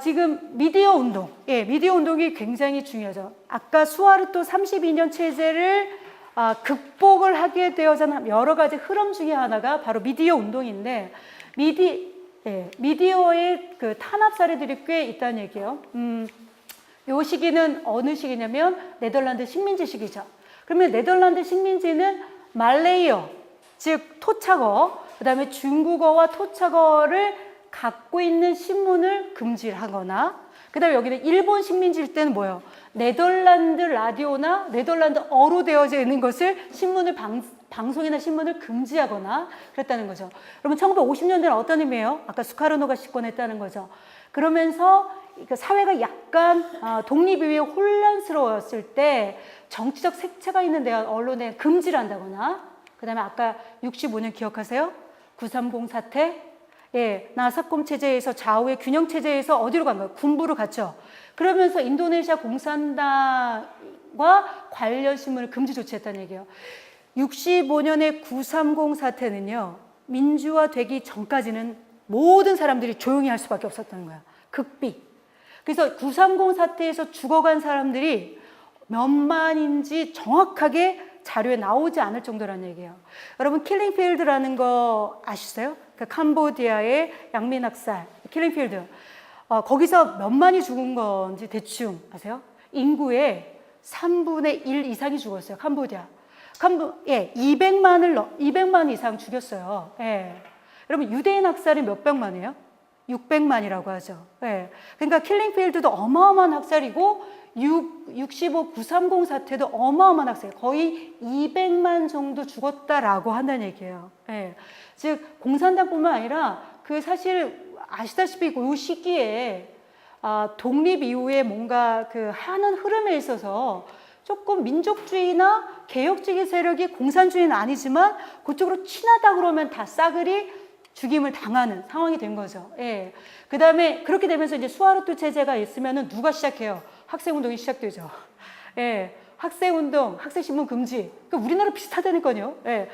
지금 미디어 운동, 미디어 운동이 굉장히 중요하죠. 아까 수하르토 32년 체제를 극복을 하게 되어서 여러 가지 흐름 중에 하나가 바로 미디어 운동인데 미디어의 그 탄압 사례들이 꽤 있다는 얘기예요. 이 시기는 어느 시기냐면 네덜란드 식민지 시기죠. 그러면 네덜란드 식민지는 말레이어, 즉 토착어, 그 다음에 중국어와 토착어를 갖고 있는 신문을 금지하거나 그 다음에 여기는 일본 식민지일 때는 뭐예요? 네덜란드 라디오나 네덜란드어로 되어져 있는 것을 신문을 방송이나 신문을 금지하거나 그랬다는 거죠. 여러분 1950년대는 어떤 의미예요? 아까 수카르노가 집권했다는 거죠. 그러면서 사회가 약간 독립 이후에 혼란스러웠을 때 정치적 색채가 있는 대한 언론에 금지를 한다거나, 그 다음에 아까 65년 기억하세요? 930 사태? 예, 나사콤 체제에서 좌우의 균형 체제에서 어디로 간 거예요? 군부로 갔죠. 그러면서 인도네시아 공산당과 관련 신문을 금지 조치했다는 얘기예요. 65년의 930 사태는요, 민주화되기 전까지는 모든 사람들이 조용히 할 수밖에 없었다는 거야. 극비. 그래서 930 사태에서 죽어간 사람들이 몇만인지 정확하게 자료에 나오지 않을 정도라는 얘기예요. 여러분 킬링필드라는 거 아시세요? 그 캄보디아의 양민학살, 킬링필드. 거기서 몇만이 죽은 건지 대충 아세요? 인구의 3분의 1 이상이 죽었어요. 캄보디아. 200만 이상 죽였어요. 예. 여러분 유대인 학살이 몇 백만이에요? 600만이라고 하죠. 예. 그러니까 킬링필드도 어마어마한 학살이고 65, 930 사태도 어마어마한 학살, 거의 200만 정도 죽었다라고 한다는 얘기예요. 예. 즉 공산당뿐만 아니라 그 사실 아시다시피 그 시기에 독립 이후에 뭔가 그 하는 흐름에 있어서 조금 민족주의나 개혁주의 세력이 공산주의는 아니지만 그쪽으로 친하다 그러면 다 싸그리 죽임을 당하는 상황이 된 거죠. 예. 그 다음에 그렇게 되면서 이제 수하르토 체제가 있으면은 누가 시작해요? 학생운동이 시작되죠. 예. 학생운동, 학생신문 금지. 그러니까 우리나라 비슷하다니까요. 예.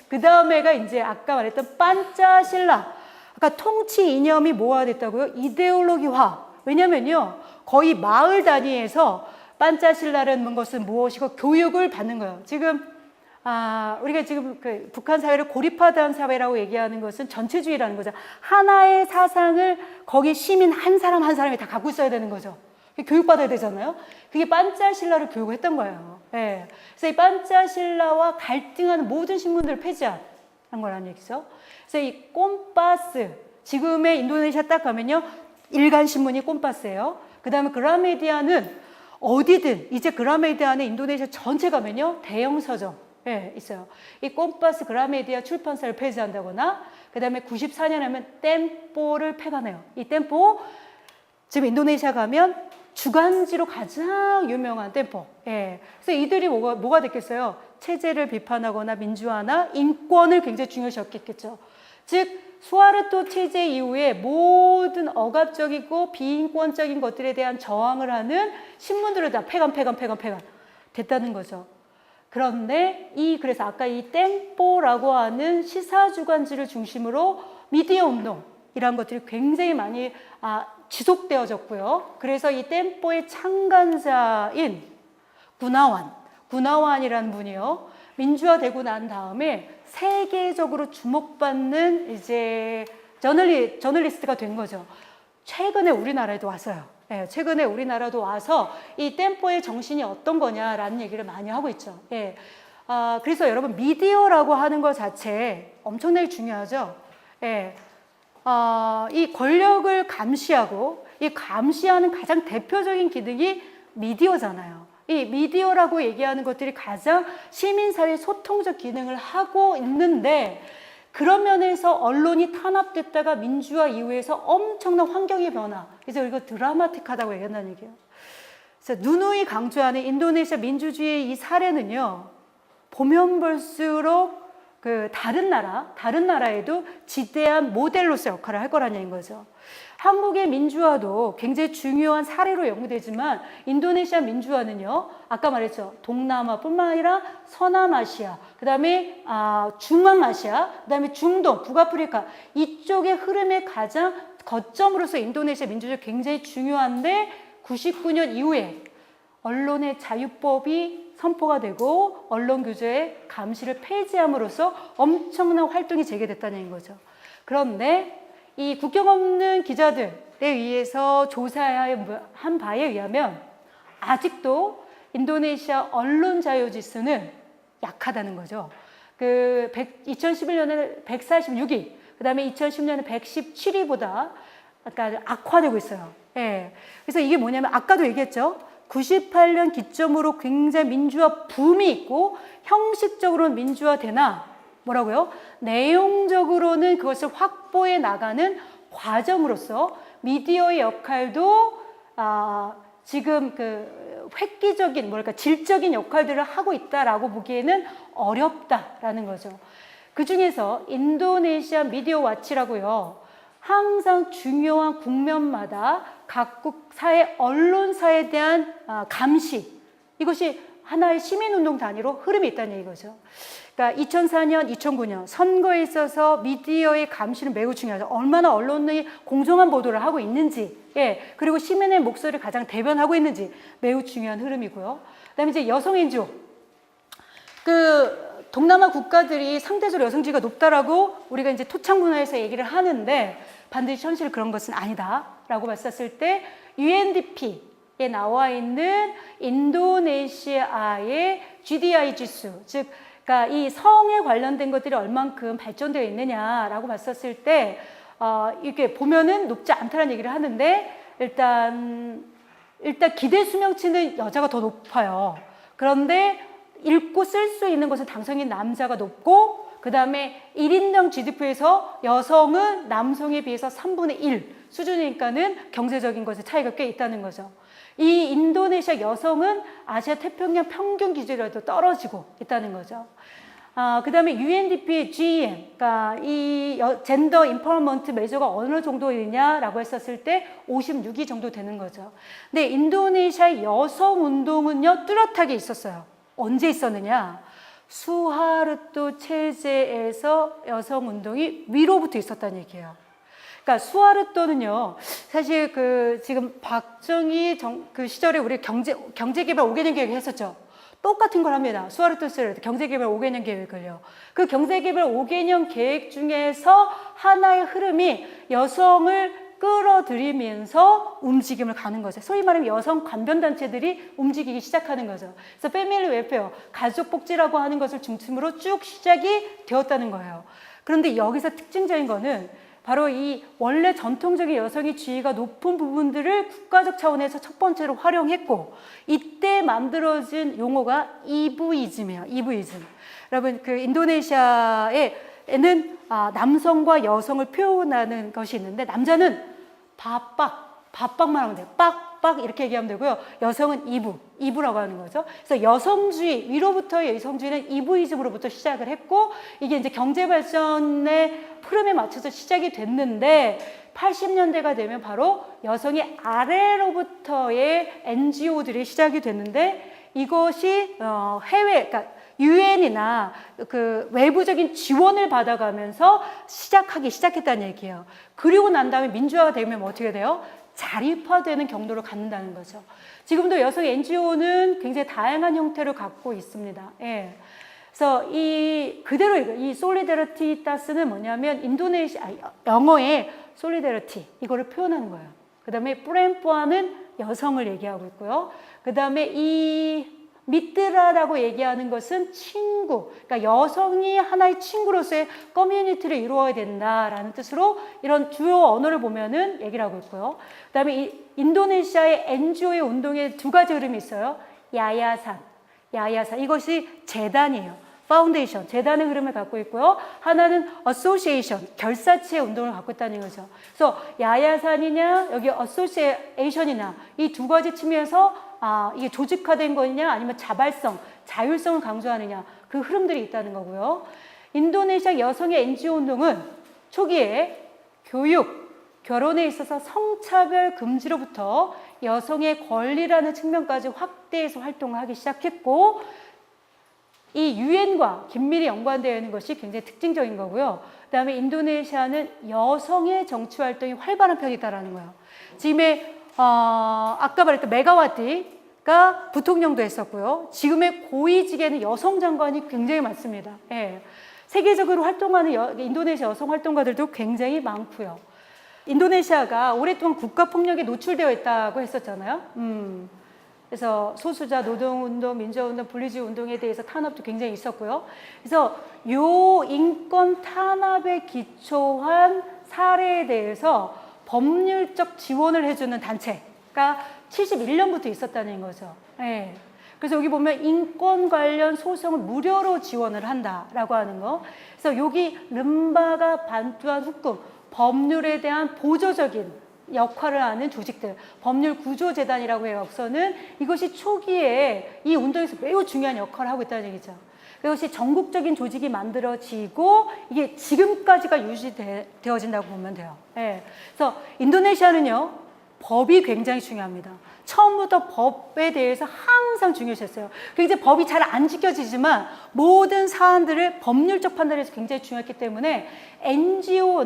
그 다음에가 이제 아까 말했던 판짜실라. 아까 통치 이념이 뭐가 됐다고요? 이데올로기화. 왜냐면요, 거의 마을 단위에서 판짜실라라는 것은 무엇이고 교육을 받는 거예요. 지금 우리가 지금 그 북한 사회를 고립화된 사회라고 얘기하는 것은 전체주의라는 거죠. 하나의 사상을 거기 시민 한 사람 한 사람이 다 갖고 있어야 되는 거죠. 교육받아야 되잖아요. 그게 판짜실라를 교육을 했던 거예요. 예. 그래서 이 판짜실라와 갈등하는 모든 신문들을 폐지한 거라는 얘기죠. 그래서 이 꼼파스, 지금의 인도네시아 딱 가면요, 일간 신문이 꼼파스예요. 그 다음에 그라메디아는 어디든, 이제 그라메디아는 인도네시아 전체 가면요, 대형 서점, 예, 있어요. 이 꼼파스 그라메디아 출판사를 폐지한다거나, 그 다음에 94년 하면 템포를 폐간해요. 이 템포, 지금 인도네시아 가면 주간지로 가장 유명한 템포. 예. 그래서 이들이 뭐가 됐겠어요? 체제를 비판하거나 민주화나 인권을 굉장히 중요시했겠죠. 즉, 수하르토 체제 이후에 모든 억압적이고 비인권적인 것들에 대한 저항을 하는 신문들을 다 폐간 됐다는 거죠. 그런데 그래서 아까 이 템포라고 하는 시사주간지를 중심으로 미디어 운동이란 것들이 굉장히 많이 지속되어졌고요. 그래서 이 템포의 창간자인 구나완이라는 분이요, 민주화되고 난 다음에 세계적으로 주목받는 이제 저널리스트가 된 거죠. 최근에 우리나라에도 왔어요. 예, 최근에 우리나라도 와서 이 템포의 정신이 어떤 거냐라는 얘기를 많이 하고 있죠. 예. 그래서 여러분 미디어라고 하는 것 자체 엄청나게 중요하죠. 예. 이 권력을 감시하고 이 감시하는 가장 대표적인 기능이 미디어잖아요. 이 미디어라고 얘기하는 것들이 가장 시민사회 소통적 기능을 하고 있는데, 그런 면에서 언론이 탄압됐다가 민주화 이후에서 엄청난 환경의 변화, 그래서 이거 드라마틱하다고 얘기한다는 얘기예요. 그래서 누누이 강조하는 인도네시아 민주주의의 이 사례는요, 보면 볼수록 그 다른 나라에도 지대한 모델로서 역할을 할 거라는 얘기인 거죠. 한국의 민주화도 굉장히 중요한 사례로 연구되지만 인도네시아 민주화는요, 아까 말했죠, 동남아뿐만 아니라 서남아시아, 그 다음에 중앙아시아, 그 다음에 중동, 북아프리카 이쪽의 흐름의 가장 거점으로서 인도네시아 민주주의가 굉장히 중요한데, 99년 이후에 언론의 자유법이 선포가 되고 언론 규제의 감시를 폐지함으로써 엄청난 활동이 재개됐다는 거죠. 그런데 이 국경 없는 기자들에 의해서 조사한 바에 의하면 아직도 인도네시아 언론 자유 지수는 약하다는 거죠. 2011년에는 146위, 그 다음에 2010년에 117위보다 악화되고 있어요. 예. 그래서 이게 뭐냐면 아까도 얘기했죠. 98년 기점으로 굉장히 민주화 붐이 있고 형식적으로는 민주화되나 뭐라고요? 내용적으로는 그것을 확보해 나가는 과정으로서 미디어의 역할도 지금 그 획기적인 뭐랄까 질적인 역할들을 하고 있다라고 보기에는 어렵다라는 거죠. 그 중에서 인도네시아 미디어 와치라고요. 항상 중요한 국면마다 각국 사회 언론사에 대한 감시, 이것이 하나의 시민운동 단위로 흐름이 있다는 얘기죠. 그러니까 2004년, 2009년 선거에 있어서 미디어의 감시는 매우 중요하죠. 얼마나 언론이 공정한 보도를 하고 있는지, 그리고 시민의 목소리를 가장 대변하고 있는지 매우 중요한 흐름이고요. 그다음에 이제 여성 NGO, 그 동남아 국가들이 상대적으로 여성지위가 높다라고 우리가 이제 토착 문화에서 얘기를 하는데 반드시 현실 그런 것은 아니다라고 봤었을 때 UNDP에 나와 있는 인도네시아의 GDI 지수, 즉 그러니까 이 성에 관련된 것들이 얼만큼 발전되어 있느냐라고 봤었을 때 이렇게 보면은 높지 않다는 얘기를 하는데 일단 기대 수명치는 여자가 더 높아요. 그런데 읽고 쓸 수 있는 것은 당성인 남자가 높고 그 다음에 1인당 GDP에서 여성은 남성에 비해서 3분의 1 수준이니까는 경제적인 것에 차이가 꽤 있다는 거죠. 이 인도네시아 여성은 아시아 태평양 평균 기준이라도 떨어지고 있다는 거죠. 그 다음에 UNDP GEM, 그러니까 이 젠더 인퍼먼트 메저가 어느 정도이냐라고 했었을 때 56위 정도 되는 거죠. 근데 인도네시아의 여성 운동은요, 뚜렷하게 있었어요. 언제 있었느냐? 수하르토 체제에서 여성 운동이 위로부터 있었다는 얘기예요. 그러니까 수하르토는요, 사실 그 지금 박정희 그 시절에 우리 경제개발 5개년 계획 했었죠. 똑같은 걸 합니다. 수하르토 시절에 경제개발 5개년 계획을요. 그 경제개발 5개년 계획 중에서 하나의 흐름이 여성을 끌어들이면서 움직임을 가는 거죠. 소위 말하면 여성 관변단체들이 움직이기 시작하는 거죠. 그래서 패밀리 웰페어, 가족복지라고 하는 것을 중심으로 쭉 시작이 되었다는 거예요. 그런데 여기서 특징적인 거는 바로 이 원래 전통적인 여성의 지위가 높은 부분들을 국가적 차원에서 첫 번째로 활용했고, 이때 만들어진 용어가 이브이즘이에요. 이브이즘. 여러분, 그 인도네시아에는 남성과 여성을 표현하는 것이 있는데, 남자는 밥박만 하면 돼요. 빡빡 이렇게 얘기하면 되고요. 여성은 이브라고 하는 거죠. 그래서 여성주의, 위로부터의 여성주의는 이브이즘으로부터 시작을 했고, 이게 이제 경제 발전의 흐름에 맞춰서 시작이 됐는데, 80년대가 되면 바로 여성이 아래로부터의 NGO들이 시작이 됐는데, 이것이 해외, 그러니까 유엔이나 그 외부적인 지원을 받아가면서 시작했다는 얘기예요. 그리고 난 다음에 민주화가 되면 어떻게 돼요? 자립화되는 경로를 갖는다는 거죠. 지금도 여성 NGO는 굉장히 다양한 형태를 갖고 있습니다. 예. 그래서 그대로 이 솔리데리티타스는 뭐냐면 영어의 솔리데리티 이거를 표현하는 거예요. 그 다음에 프렌포아는 여성을 얘기하고 있고요. 그 다음에 이 미트라라고 얘기하는 것은 친구, 그러니까 여성이 하나의 친구로서의 커뮤니티를 이루어야 된다라는 뜻으로 이런 주요 언어를 보면은 얘기를 하고 있고요. 그 다음에 이 인도네시아의 NGO의 운동에 두 가지 흐름이 있어요. 야야산. 이것이 재단이에요. 파운데이션, 재단의 흐름을 갖고 있고요. 하나는 어소시에이션, 결사체의 운동을 갖고 있다는 거죠. 그래서 야야산이냐, 여기 어소시에이션이냐, 이 두 가지 측면에서 이게 조직화된 거냐, 아니면 자발성, 자율성을 강조하느냐, 그 흐름들이 있다는 거고요. 인도네시아 여성의 NGO 운동은 초기에 교육, 결혼에 있어서 성차별 금지로부터 여성의 권리라는 측면까지 확대해서 활동을 하기 시작했고, 이 유엔과 긴밀히 연관되어 있는 것이 굉장히 특징적인 거고요. 그 다음에 인도네시아는 여성의 정치 활동이 활발한 편이다라는 거예요. 지금의 아까 말했던 메가와티가 부통령도 했었고요. 지금의 고위직에는 여성 장관이 굉장히 많습니다. 예. 세계적으로 활동하는 인도네시아 여성 활동가들도 굉장히 많고요. 인도네시아가 오랫동안 국가폭력에 노출되어 있다고 했었잖아요. 그래서 소수자 노동운동, 민주화운동, 분리주의 운동에 대해서 탄압도 굉장히 있었고요. 그래서 요 인권 탄압에 기초한 사례에 대해서 법률적 지원을 해주는 단체가 71년부터 있었다는 거죠. 예. 그래서 여기 보면 인권 관련 소송을 무료로 지원을 한다라고 하는 거. 그래서 여기 른바가 반투한 후금, 법률에 대한 보조적인 역할을 하는 조직들, 법률구조재단이라고 해요. 여기서는 이것이 초기에 이 운동에서 매우 중요한 역할을 하고 있다는 얘기죠. 이것이 전국적인 조직이 만들어지고 이게 지금까지가 유지되어진다고 보면 돼요. 예. 그래서 인도네시아는요, 법이 굉장히 중요합니다. 처음부터 법에 대해서 항상 중요시했어요. 굉장히 법이 잘 안 지켜지지만 모든 사안들을 법률적 판단에서 굉장히 중요했기 때문에 NGO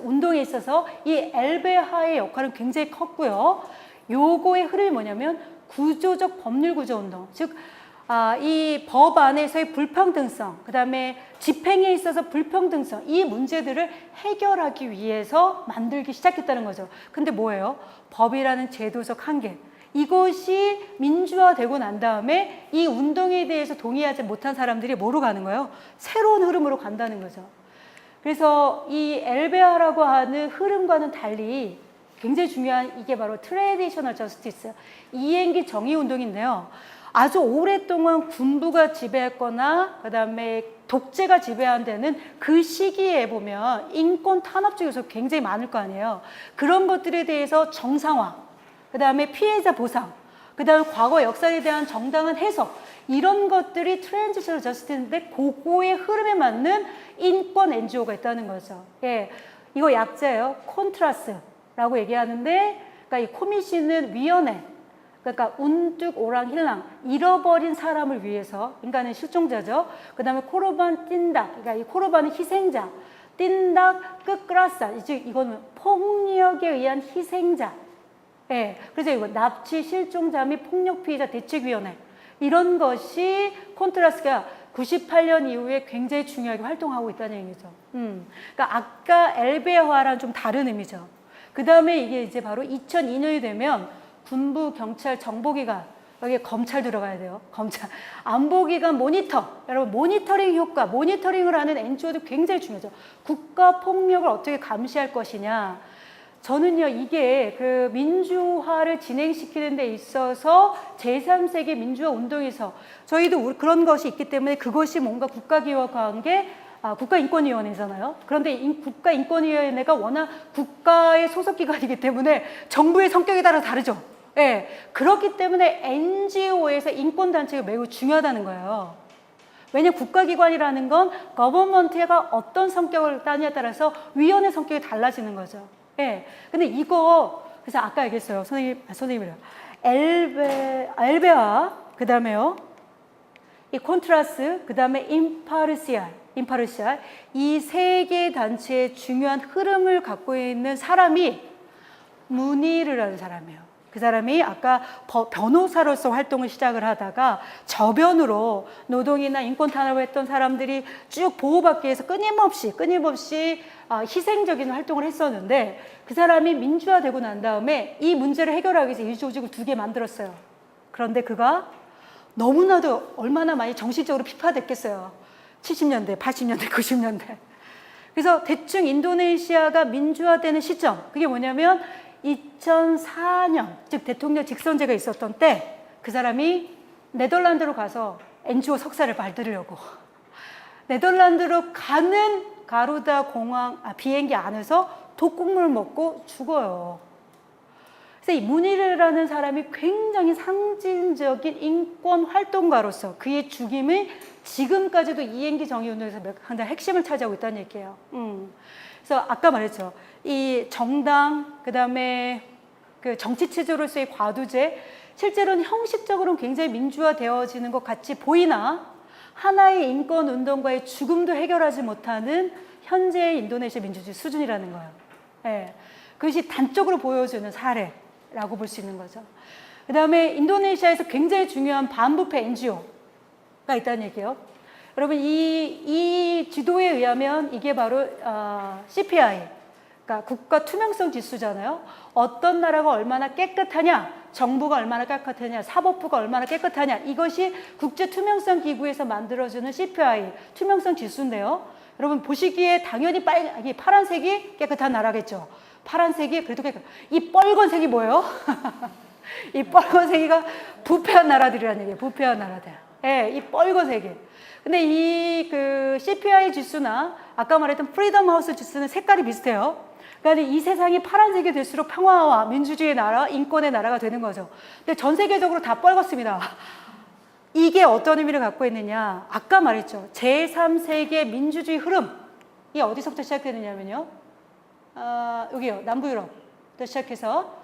운동에 있어서 이 엘베하의 역할은 굉장히 컸고요. 요거의 흐름이 뭐냐면 구조적 법률 구조 운동, 즉 이 법 안에서의 불평등성, 그 다음에 집행에 있어서 불평등성, 이 문제들을 해결하기 위해서 만들기 시작했다는 거죠. 근데 뭐예요? 법이라는 제도적 한계. 이것이 민주화되고 난 다음에 이 운동에 대해서 동의하지 못한 사람들이 뭐로 가는 거예요? 새로운 흐름으로 간다는 거죠. 그래서 이 엘베하라고 하는 흐름과는 달리 굉장히 중요한 이게 바로 트래디셔널 저스티스, 이행기 정의 운동인데요. 아주 오랫동안 군부가 지배했거나 그 다음에 독재가 지배한 데는 그 시기에 보면 인권 탄압 쪽에서 굉장히 많을 거 아니에요. 그런 것들에 대해서 정상화, 그 다음에 피해자 보상, 그 다음에 과거 역사에 대한 정당한 해석, 이런 것들이 트랜지셔널 저스티스인데 그거의 흐름에 맞는 인권 NGO가 있다는 거죠. 예, 이거 약자예요. 콘트라스라고 얘기하는데, 그러니까 이 코미시는 위원회, 그러니까 운뚝 오랑 힐랑, 잃어버린 사람을 위해서, 인간은 실종자죠. 그 다음에 코르반 띵닥, 그러니까 이 코르반은 희생자, 띵닥 끄끄라사, 이거는 폭력에 의한 희생자. 예, 그래서 이거 납치 실종자 및 폭력 피해자 대책위원회, 이런 것이 콘트라스가 98년 이후에 굉장히 중요하게 활동하고 있다는 얘기죠. 그러니까 아까 엘베화랑 좀 다른 의미죠. 그 다음에 이게 이제 바로 2002년이 되면 군부, 경찰, 정보기관, 여기에 검찰 들어가야 돼요. 검찰. 안보기관 모니터. 여러분, 모니터링 효과, 모니터링을 하는 NGO도 굉장히 중요하죠. 국가 폭력을 어떻게 감시할 것이냐. 저는요, 이게 그 민주화를 진행시키는 데 있어서 제3세계 민주화 운동에서 저희도 그런 것이 있기 때문에 그것이 뭔가 국가기관계, 국가인권위원회잖아요. 그런데 국가인권위원회가 워낙 국가의 소속기관이기 때문에 정부의 성격에 따라 다르죠. 예, 그렇기 때문에 NGO에서 인권단체가 매우 중요하다는 거예요. 왜냐하면 국가기관이라는 건 거버먼트가 어떤 성격을 따냐에 따라서 위원회 성격이 달라지는 거죠. 예, 근데 이거, 그래서 아까 얘기했어요. 선생님이래요. 엘베와, 그 다음에요, 이 콘트라스, 그 다음에 임파르시알, 이 세 개 단체의 중요한 흐름을 갖고 있는 사람이 무니르라는 사람이에요. 그 사람이 아까 변호사로서 활동을 시작을 하다가 저변으로 노동이나 인권 탄압을 했던 사람들이 쭉 보호받기 위해서 끊임없이 희생적인 활동을 했었는데, 그 사람이 민주화되고 난 다음에 이 문제를 해결하기 위해서 이 조직을 2개 만들었어요. 그런데 그가 너무나도 얼마나 많이 정신적으로 피파됐겠어요. 70년대, 80년대, 90년대. 그래서 대충 인도네시아가 민주화되는 시점, 그게 뭐냐면 2004년, 즉 대통령 직선제가 있었던 때 그 사람이 네덜란드로 가서 NGO 석사를 받으려고 네덜란드로 가는 가루다 공항 비행기 안에서 독국물을 먹고 죽어요. 그래서 이 무니르라는 사람이 굉장히 상징적인 인권 활동가로서 그의 죽임이 지금까지도 이행기 정의운동에서 상당히 핵심을 차지하고 있다는 얘기예요. 그래서 아까 말했죠. 이 정당, 그 다음에 그 정치체제로서의 과두제, 실제로는 형식적으로는 굉장히 민주화되어지는 것 같이 보이나 하나의 인권운동과의 죽음도 해결하지 못하는 현재의 인도네시아 민주주의 수준이라는 거예요. 예, 그것이 단적으로 보여주는 사례라고 볼 수 있는 거죠. 그 다음에 인도네시아에서 굉장히 중요한 반부패 NGO가 있다는 얘기예요. 여러분, 이 지도에 의하면 이게 바로 CPI, 그러니까 국가 투명성 지수잖아요. 어떤 나라가 얼마나 깨끗하냐, 정부가 얼마나 깨끗하냐, 사법부가 얼마나 깨끗하냐, 이것이 국제 투명성 기구에서 만들어주는 CPI 투명성 지수인데요. 여러분 보시기에 당연히 파란색이 깨끗한 나라겠죠. 파란색이 그래도 깨끗. 이 빨간색이 뭐예요? 이 빨간색이가 부패한 나라들이라는 얘기예요. 부패한 나라들. 예, 이 빨간색이. 근데 이 그 CPI 지수나 아까 말했던 프리덤 하우스 지수는 색깔이 비슷해요. 그러니까 이 세상이 파란색이 될수록 평화와 민주주의의 나라, 인권의 나라가 되는 거죠. 근데 전 세계적으로 다 빨갛습니다. 이게 어떤 의미를 갖고 있느냐. 아까 말했죠. 제3세계 민주주의 흐름이 어디서부터 시작되느냐면요. 여기요. 남부 유럽부터 시작해서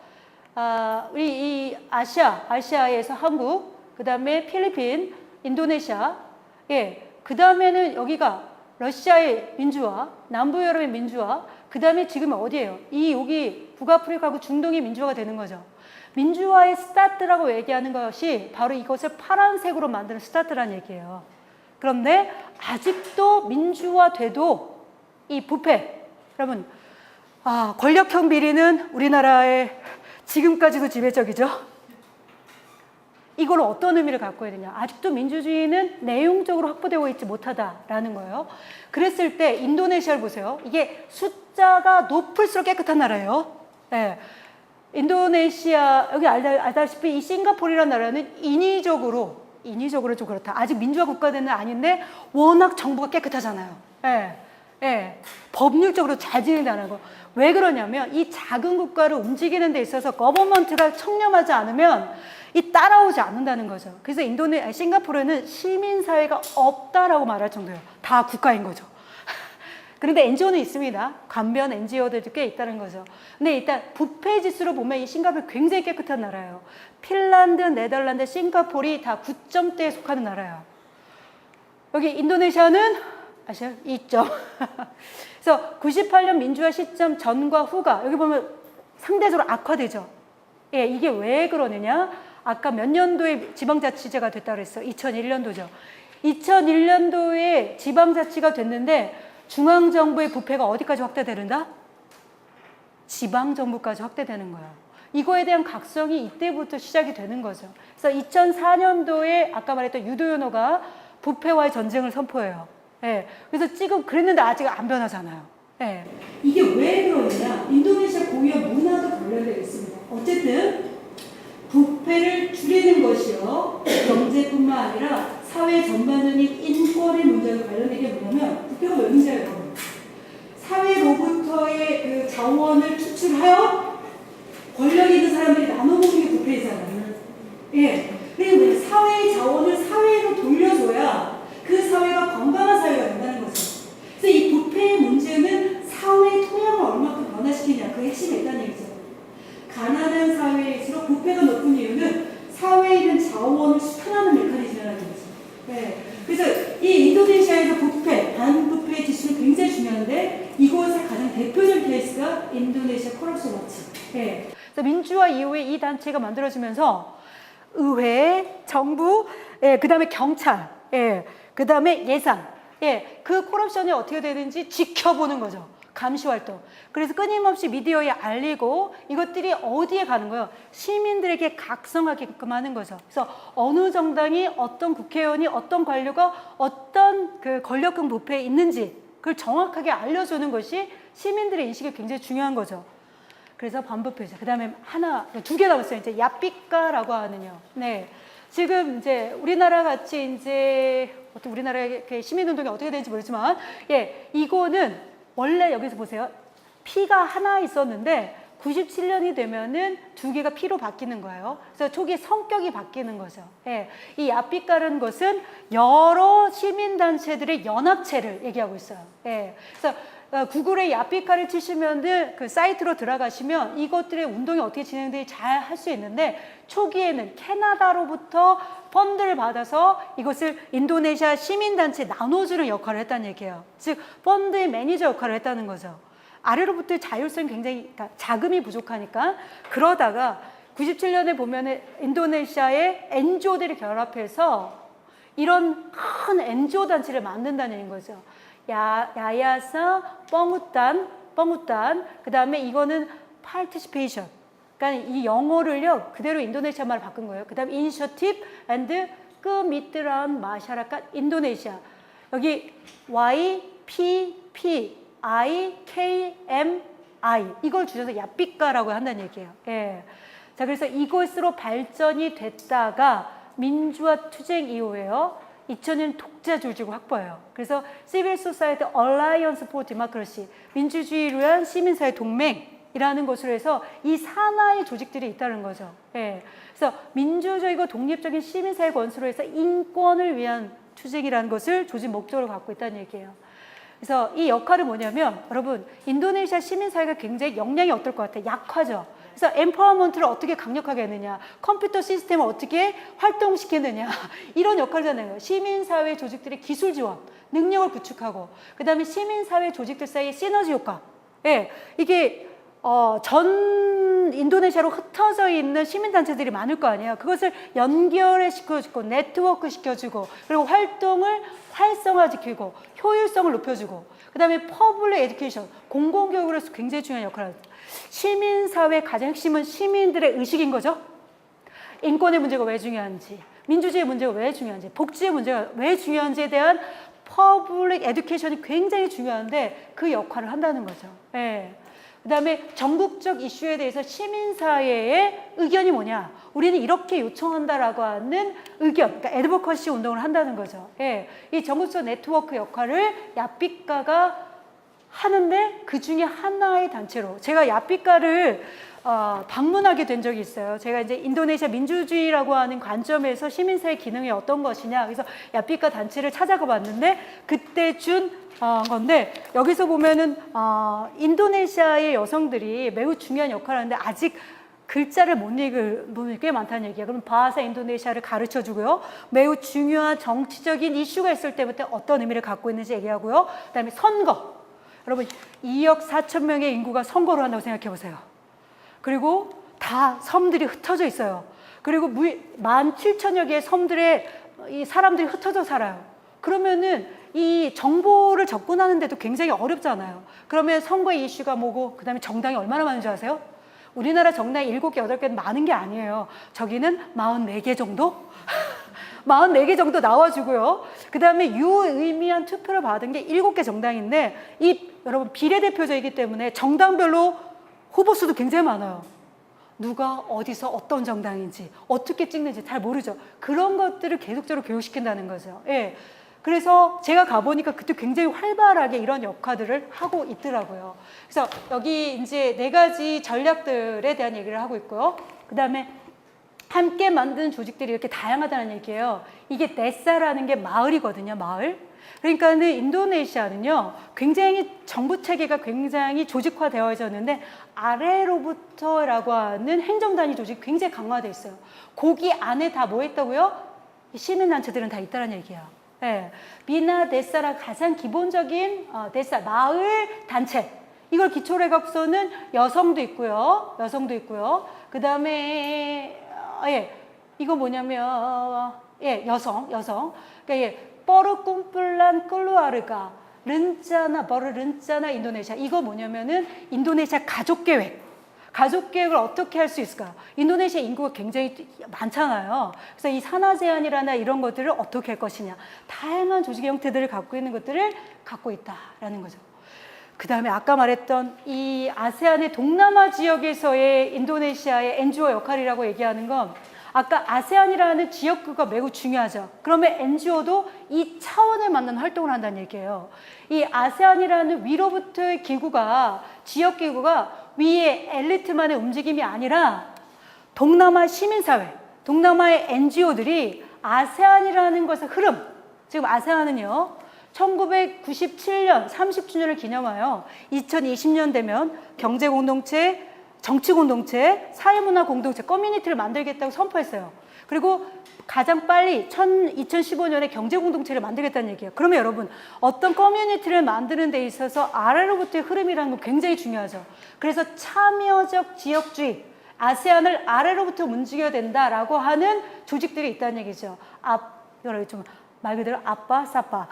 우리 이 아시아에서 한국, 그 다음에 필리핀, 인도네시아, 예, 그 다음에는 여기가 러시아의 민주화, 남부 유럽의 민주화, 그 다음에 지금 어디예요? 여기 북아프리카하고 중동의 민주화가 되는 거죠. 민주화의 스타트라고 얘기하는 것이 바로 이것을 파란색으로 만드는 스타트라는 얘기예요. 그런데 아직도 민주화돼도 이 부패, 여러분, 권력형 비리는 우리나라의 지금까지도 지배적이죠. 이걸 어떤 의미를 갖고 있느냐. 아직도 민주주의는 내용적으로 확보되고 있지 못하다라는 거예요. 그랬을 때 인도네시아를 보세요. 이게 숫자가 높을수록 깨끗한 나라예요. 네. 인도네시아, 여기 알다시피 이 싱가포르라는 나라는 인위적으로 좀 그렇다. 아직 민주화 국가는 아닌데 워낙 정부가 깨끗하잖아요. 예, 예. 법률적으로 잘 지낸다는 거. 왜 그러냐면 이 작은 국가를 움직이는 데 있어서 거버먼트가 청렴하지 않으면 따라오지 않는다는 거죠. 그래서 싱가포르는 시민사회가 없다라고 말할 정도예요. 다 국가인 거죠. 그런데 NGO는 있습니다. 관변 NGO들도 꽤 있다는 거죠. 근데 일단 부패 지수로 보면 이 싱가포르 굉장히 깨끗한 나라예요. 핀란드, 네덜란드, 싱가포르이 다 9점대에 속하는 나라예요. 여기 인도네시아는 아시아요? 2점. 그래서 98년 민주화 시점 전과 후가 여기 보면 상대적으로 악화되죠. 예, 이게 왜 그러느냐? 아까 몇 년도에 지방자치제가 됐다고 그랬어요? 2001년도죠. 2001년도에 지방자치가 됐는데 중앙정부의 부패가 어디까지 확대되는다? 지방정부까지 확대되는 거예요. 이거에 대한 각성이 이때부터 시작이 되는 거죠. 그래서 2004년도에 아까 말했던 유도요노가 부패와의 전쟁을 선포해요. 예. 그래서 지금 그랬는데 아직 안 변하잖아요. 예. 이게 왜 그러느냐? 인도네시아 고유의 문화도 관련되어 있습니다. 어쨌든 부패를 줄이는 것이요. 경제뿐만 아니라 사회 전반적인 인권의 문제와 관련된 게 뭐냐면 부패가 왜 문제예요? 사회로부터의 그 자원을 추출하여 권력 있는 사람들이 나눠먹는 게 부패잖아요. 예. 그리고 사회의 자원을 사회로 돌려줘야 그 사회가 건강한 사회가 된다는 거죠. 그래서 이 부패의 문제는 사회의 토양을 얼마큼 변화시키냐, 그 핵심에 있다는 얘기죠. 가난한 사회일수록 부패가 높은 이유는 사회에 있는 자원을 수탈하는 메커니즘이라는 거죠. 네. 그래서 이 인도네시아에서 부패, 반부패 지수는 굉장히 중요한데 이곳의 가장 대표적인 케이스가 인도네시아 코럽션 워치. 네. 그래서 민주화 이후에 이 단체가 만들어지면서 의회, 정부, 그 다음에 경찰, 그 다음에 예산, 그 코럽션이 어떻게 되는지 지켜보는 거죠. 감시 활동. 그래서 끊임없이 미디어에 알리고 이것들이 어디에 가는 거예요? 시민들에게 각성하게끔 하는 거죠. 그래서 어느 정당이 어떤 국회의원이 어떤 관료가 어떤 그 권력형 부패에 있는지 그걸 정확하게 알려주는 것이 시민들의 인식이 굉장히 중요한 거죠. 그래서 반부패죠. 그 다음에 두 개 남았어요. 이제 야삐까라고 하는요. 네. 지금 이제 우리나라 같이 이제 어떤 우리나라의 시민운동이 어떻게 되는지 모르지만, 이거는 원래 여기서 보세요. 피가 하나 있었는데 97년이 되면은 두 개가 피로 바뀌는 거예요. 그래서 초기 성격이 바뀌는 거죠. 이 야삐까라는 것은 여러 시민단체들의 연합체를 얘기하고 있어요. 그래서 구글에 야삐까를 치시면 그 사이트로 들어가시면 이것들의 운동이 어떻게 진행되는지 잘 할 수 있는데 초기에는 캐나다로부터 펀드를 받아서 이것을 인도네시아 시민단체에 나눠주는 역할을 했다는 얘기예요. 즉 펀드의 매니저 역할을 했다는 거죠. 아래로부터의 자율성이 굉장히 자금이 부족하니까 그러다가 97년에 보면 인도네시아의 NGO들이 결합해서 이런 큰 NGO 단체를 만든다는 거죠. 야야사 뻥우탄 그 다음에 이거는 participation. 그러니까 이 영어를요 그대로 인도네시아 말을 바꾼 거예요. 그 다음에 initiative and kemitraan masyarakat 인도네시아. 여기 YPPIKMI 이걸 줄여서 야삐까라고 한다는 얘기예요. 자, 그래서 이것으로 발전이 됐다가 민주화 투쟁 이후에요. 2000년 독자 조직을 확보해요. 그래서 Civil Society Alliance for Democracy, 민주주의를 위한 시민사회 동맹이라는 것으로 해서 이 산하의 조직들이 있다는 거죠. 예. 그래서 민주적이고 독립적인 시민사회 건설로 해서 인권을 위한 투쟁이라는 것을 조직 목적으로 갖고 있다는 얘기예요. 그래서 이 역할은 뭐냐면 여러분 인도네시아 시민사회가 굉장히 역량이 어떨 것 같아요? 약하죠. 그래서 엠파워먼트를 어떻게 강력하게 했느냐, 컴퓨터 시스템을 어떻게 활동시켰느냐 이런 역할이잖아요. 시민사회 조직들의 기술 지원, 능력을 구축하고 그 다음에 시민사회 조직들 사이의 시너지 효과. 예, 이게 전 인도네시아로 흩어져 있는 시민단체들이 많을 거 아니에요. 그것을 연결해 시켜주고 네트워크 시켜주고 그리고 활동을 활성화시키고 효율성을 높여주고 그 다음에 퍼블릭 에듀케이션, 공공교육으로서 굉장히 중요한 역할을 합니다. 시민사회의 가장 핵심은 시민들의 의식인 거죠. 인권의 문제가 왜 중요한지, 민주주의의 문제가 왜 중요한지, 복지의 문제가 왜 중요한지에 대한 퍼블릭 에듀케이션이 굉장히 중요한데 그 역할을 한다는 거죠. 예. 그 다음에 전국적 이슈에 대해서 시민사회의 의견이 뭐냐, 우리는 이렇게 요청한다라고 하는 의견, 그러니까 애드보커시 운동을 한다는 거죠. 예. 이 전국적 네트워크 역할을 야피카가 하는데 그 중에 하나의 단체로 제가 야피카를 방문하게 된 적이 있어요. 제가 이제 인도네시아 민주주의라고 하는 관점에서 시민사회 기능이 어떤 것이냐, 그래서 야피카 단체를 찾아가 봤는데 그때 준 건데 여기서 보면은 인도네시아의 여성들이 매우 중요한 역할을 하는데 아직 글자를 못 읽을 분이 꽤 많다는 얘기예요. 그럼 바하사 인도네시아를 가르쳐 주고요. 매우 중요한 정치적인 이슈가 있을 때부터 어떤 의미를 갖고 있는지 얘기하고요. 그 다음에 선거. 여러분 2억 4천 명의 인구가 선거를 한다고 생각해 보세요. 그리고 다 섬들이 흩어져 있어요. 그리고 17,000여 개의 섬들에 이 사람들이 흩어져 살아요. 그러면은 이 정보를 접근하는데도 굉장히 어렵잖아요. 그러면 선거의 이슈가 뭐고 그 다음에 정당이 얼마나 많은지 아세요? 우리나라 정당이 7개, 8개는 많은 게 아니에요. 저기는 44개 정도? 44개 정도 나와주고요. 그 다음에 유의미한 투표를 받은 게 7개 정당인데 여러분 비례대표제이기 때문에 정당별로 후보 수도 굉장히 많아요. 누가 어디서 어떤 정당인지 어떻게 찍는지 잘 모르죠. 그런 것들을 계속적으로 교육시킨다는 거죠. 예. 그래서 제가 가보니까 그때 굉장히 활발하게 이런 역할들을 하고 있더라고요. 그래서 여기 이제 4가지 전략들에 대한 얘기를 하고 있고요. 그 다음에 함께 만든 조직들이 이렇게 다양하다는 얘기예요. 이게 데사라는 게 마을이거든요, 마을. 그러니까는 인도네시아는요, 굉장히 정부 체계가 굉장히 조직화되어졌는데 아래로부터라고 하는 행정단위 조직이 굉장히 강화되어 있어요. 거기 안에 다 뭐 있다고요? 시민단체들은 다 있다는 얘기예요. 네. 비나 데사라 가장 기본적인 데사, 마을 단체. 이걸 기초로 해갖고서는 여성도 있고요. 그 다음에 이거 뭐냐면 여성. 그러니까 뻐르꿈플란 끌루아르가 른짜나 인도네시아. 이거 뭐냐면은 인도네시아 가족계획을 어떻게 할 수 있을까? 인도네시아 인구가 굉장히 많잖아요. 그래서 이 산하 제한이라나 이런 것들을 어떻게 할 것이냐. 다양한 조직의 형태들을 갖고 있는 것들을 갖고 있다라는 거죠. 그 다음에 아까 말했던 이 아세안의 동남아 지역에서의 인도네시아의 NGO 역할이라고 얘기하는 건 아까 아세안이라는 지역구가 매우 중요하죠. 그러면 NGO도 이 차원에 맞는 활동을 한다는 얘기예요. 이 아세안이라는 위로부터의 기구가, 지역기구가 위에 엘리트만의 움직임이 아니라 동남아 시민사회, 동남아의 NGO들이 아세안이라는 것의 흐름, 지금 아세안은요, 1997년 30주년을 기념하여 2020년 되면 경제공동체, 정치공동체, 사회문화 공동체, 커뮤니티를 만들겠다고 선포했어요. 그리고 가장 빨리 2015년에 경제공동체를 만들겠다는 얘기예요. 그러면 여러분, 어떤 커뮤니티를 만드는 데 있어서 아래로부터의 흐름이라는 건 굉장히 중요하죠. 그래서 참여적 지역주의, 아세안을 아래로부터 움직여야 된다라고 하는 조직들이 있다는 얘기죠. 말 그대로 아빠, 사빠.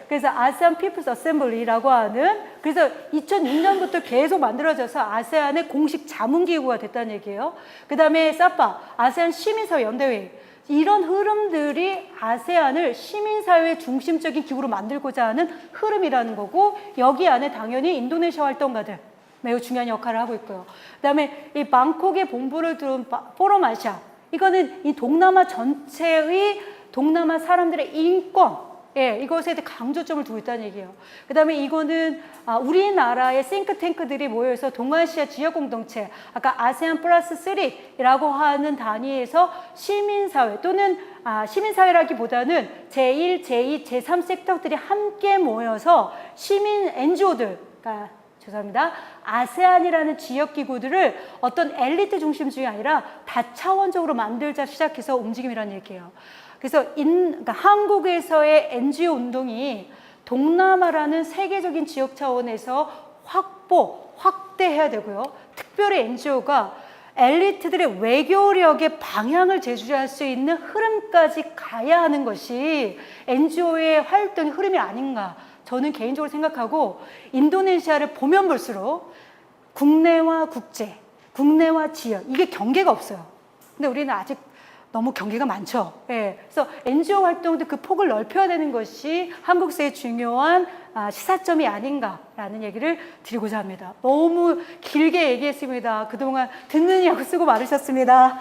그래서 아세안 피플스 어셈블리라고 하는, 그래서 2006년부터 계속 만들어져서 아세안의 공식 자문기구가 됐다는 얘기예요. 그 다음에 사빠, 아세안 시민사회 연대회. 이런 흐름들이 아세안을 시민사회 중심적인 기구로 만들고자 하는 흐름이라는 거고, 여기 안에 당연히 인도네시아 활동가들, 매우 중요한 역할을 하고 있고요. 그다음에 이 방콕에 본부를 둔 포럼 아시아, 이거는 이 동남아 전체의 동남아 사람들의 인권, 예, 이것에 대해 강조점을 두고 있다는 얘기예요. 그 다음에 이거는 우리나라의 싱크탱크들이 모여서 동아시아 지역 공동체, 아까 아세안 플러스 3라고 하는 단위에서 시민사회 또는 시민사회라기보다는 제1, 제2, 제3 섹터들이 함께 모여서 시민 NGO들, 그러니까 죄송합니다. 아세안이라는 지역기구들을 어떤 엘리트 중심주의 아니라 다차원적으로 만들자 시작해서 움직임이라는 얘기예요. 그래서 그러니까 한국에서의 NGO 운동이 동남아라는 세계적인 지역 차원에서 확대해야 되고요. 특별히 NGO가 엘리트들의 외교력의 방향을 제시할 수 있는 흐름까지 가야 하는 것이 NGO의 활동의 흐름이 아닌가 저는 개인적으로 생각하고, 인도네시아를 보면 볼수록 국내와 국제, 국내와 지역, 이게 경계가 없어요. 근데 우리는 아직 너무 경계가 많죠. 예. 그래서 NGO 활동도 그 폭을 넓혀야 되는 것이 한국사의 중요한 시사점이 아닌가라는 얘기를 드리고자 합니다. 너무 길게 얘기했습니다. 그동안 듣느냐고 수고 많으셨습니다.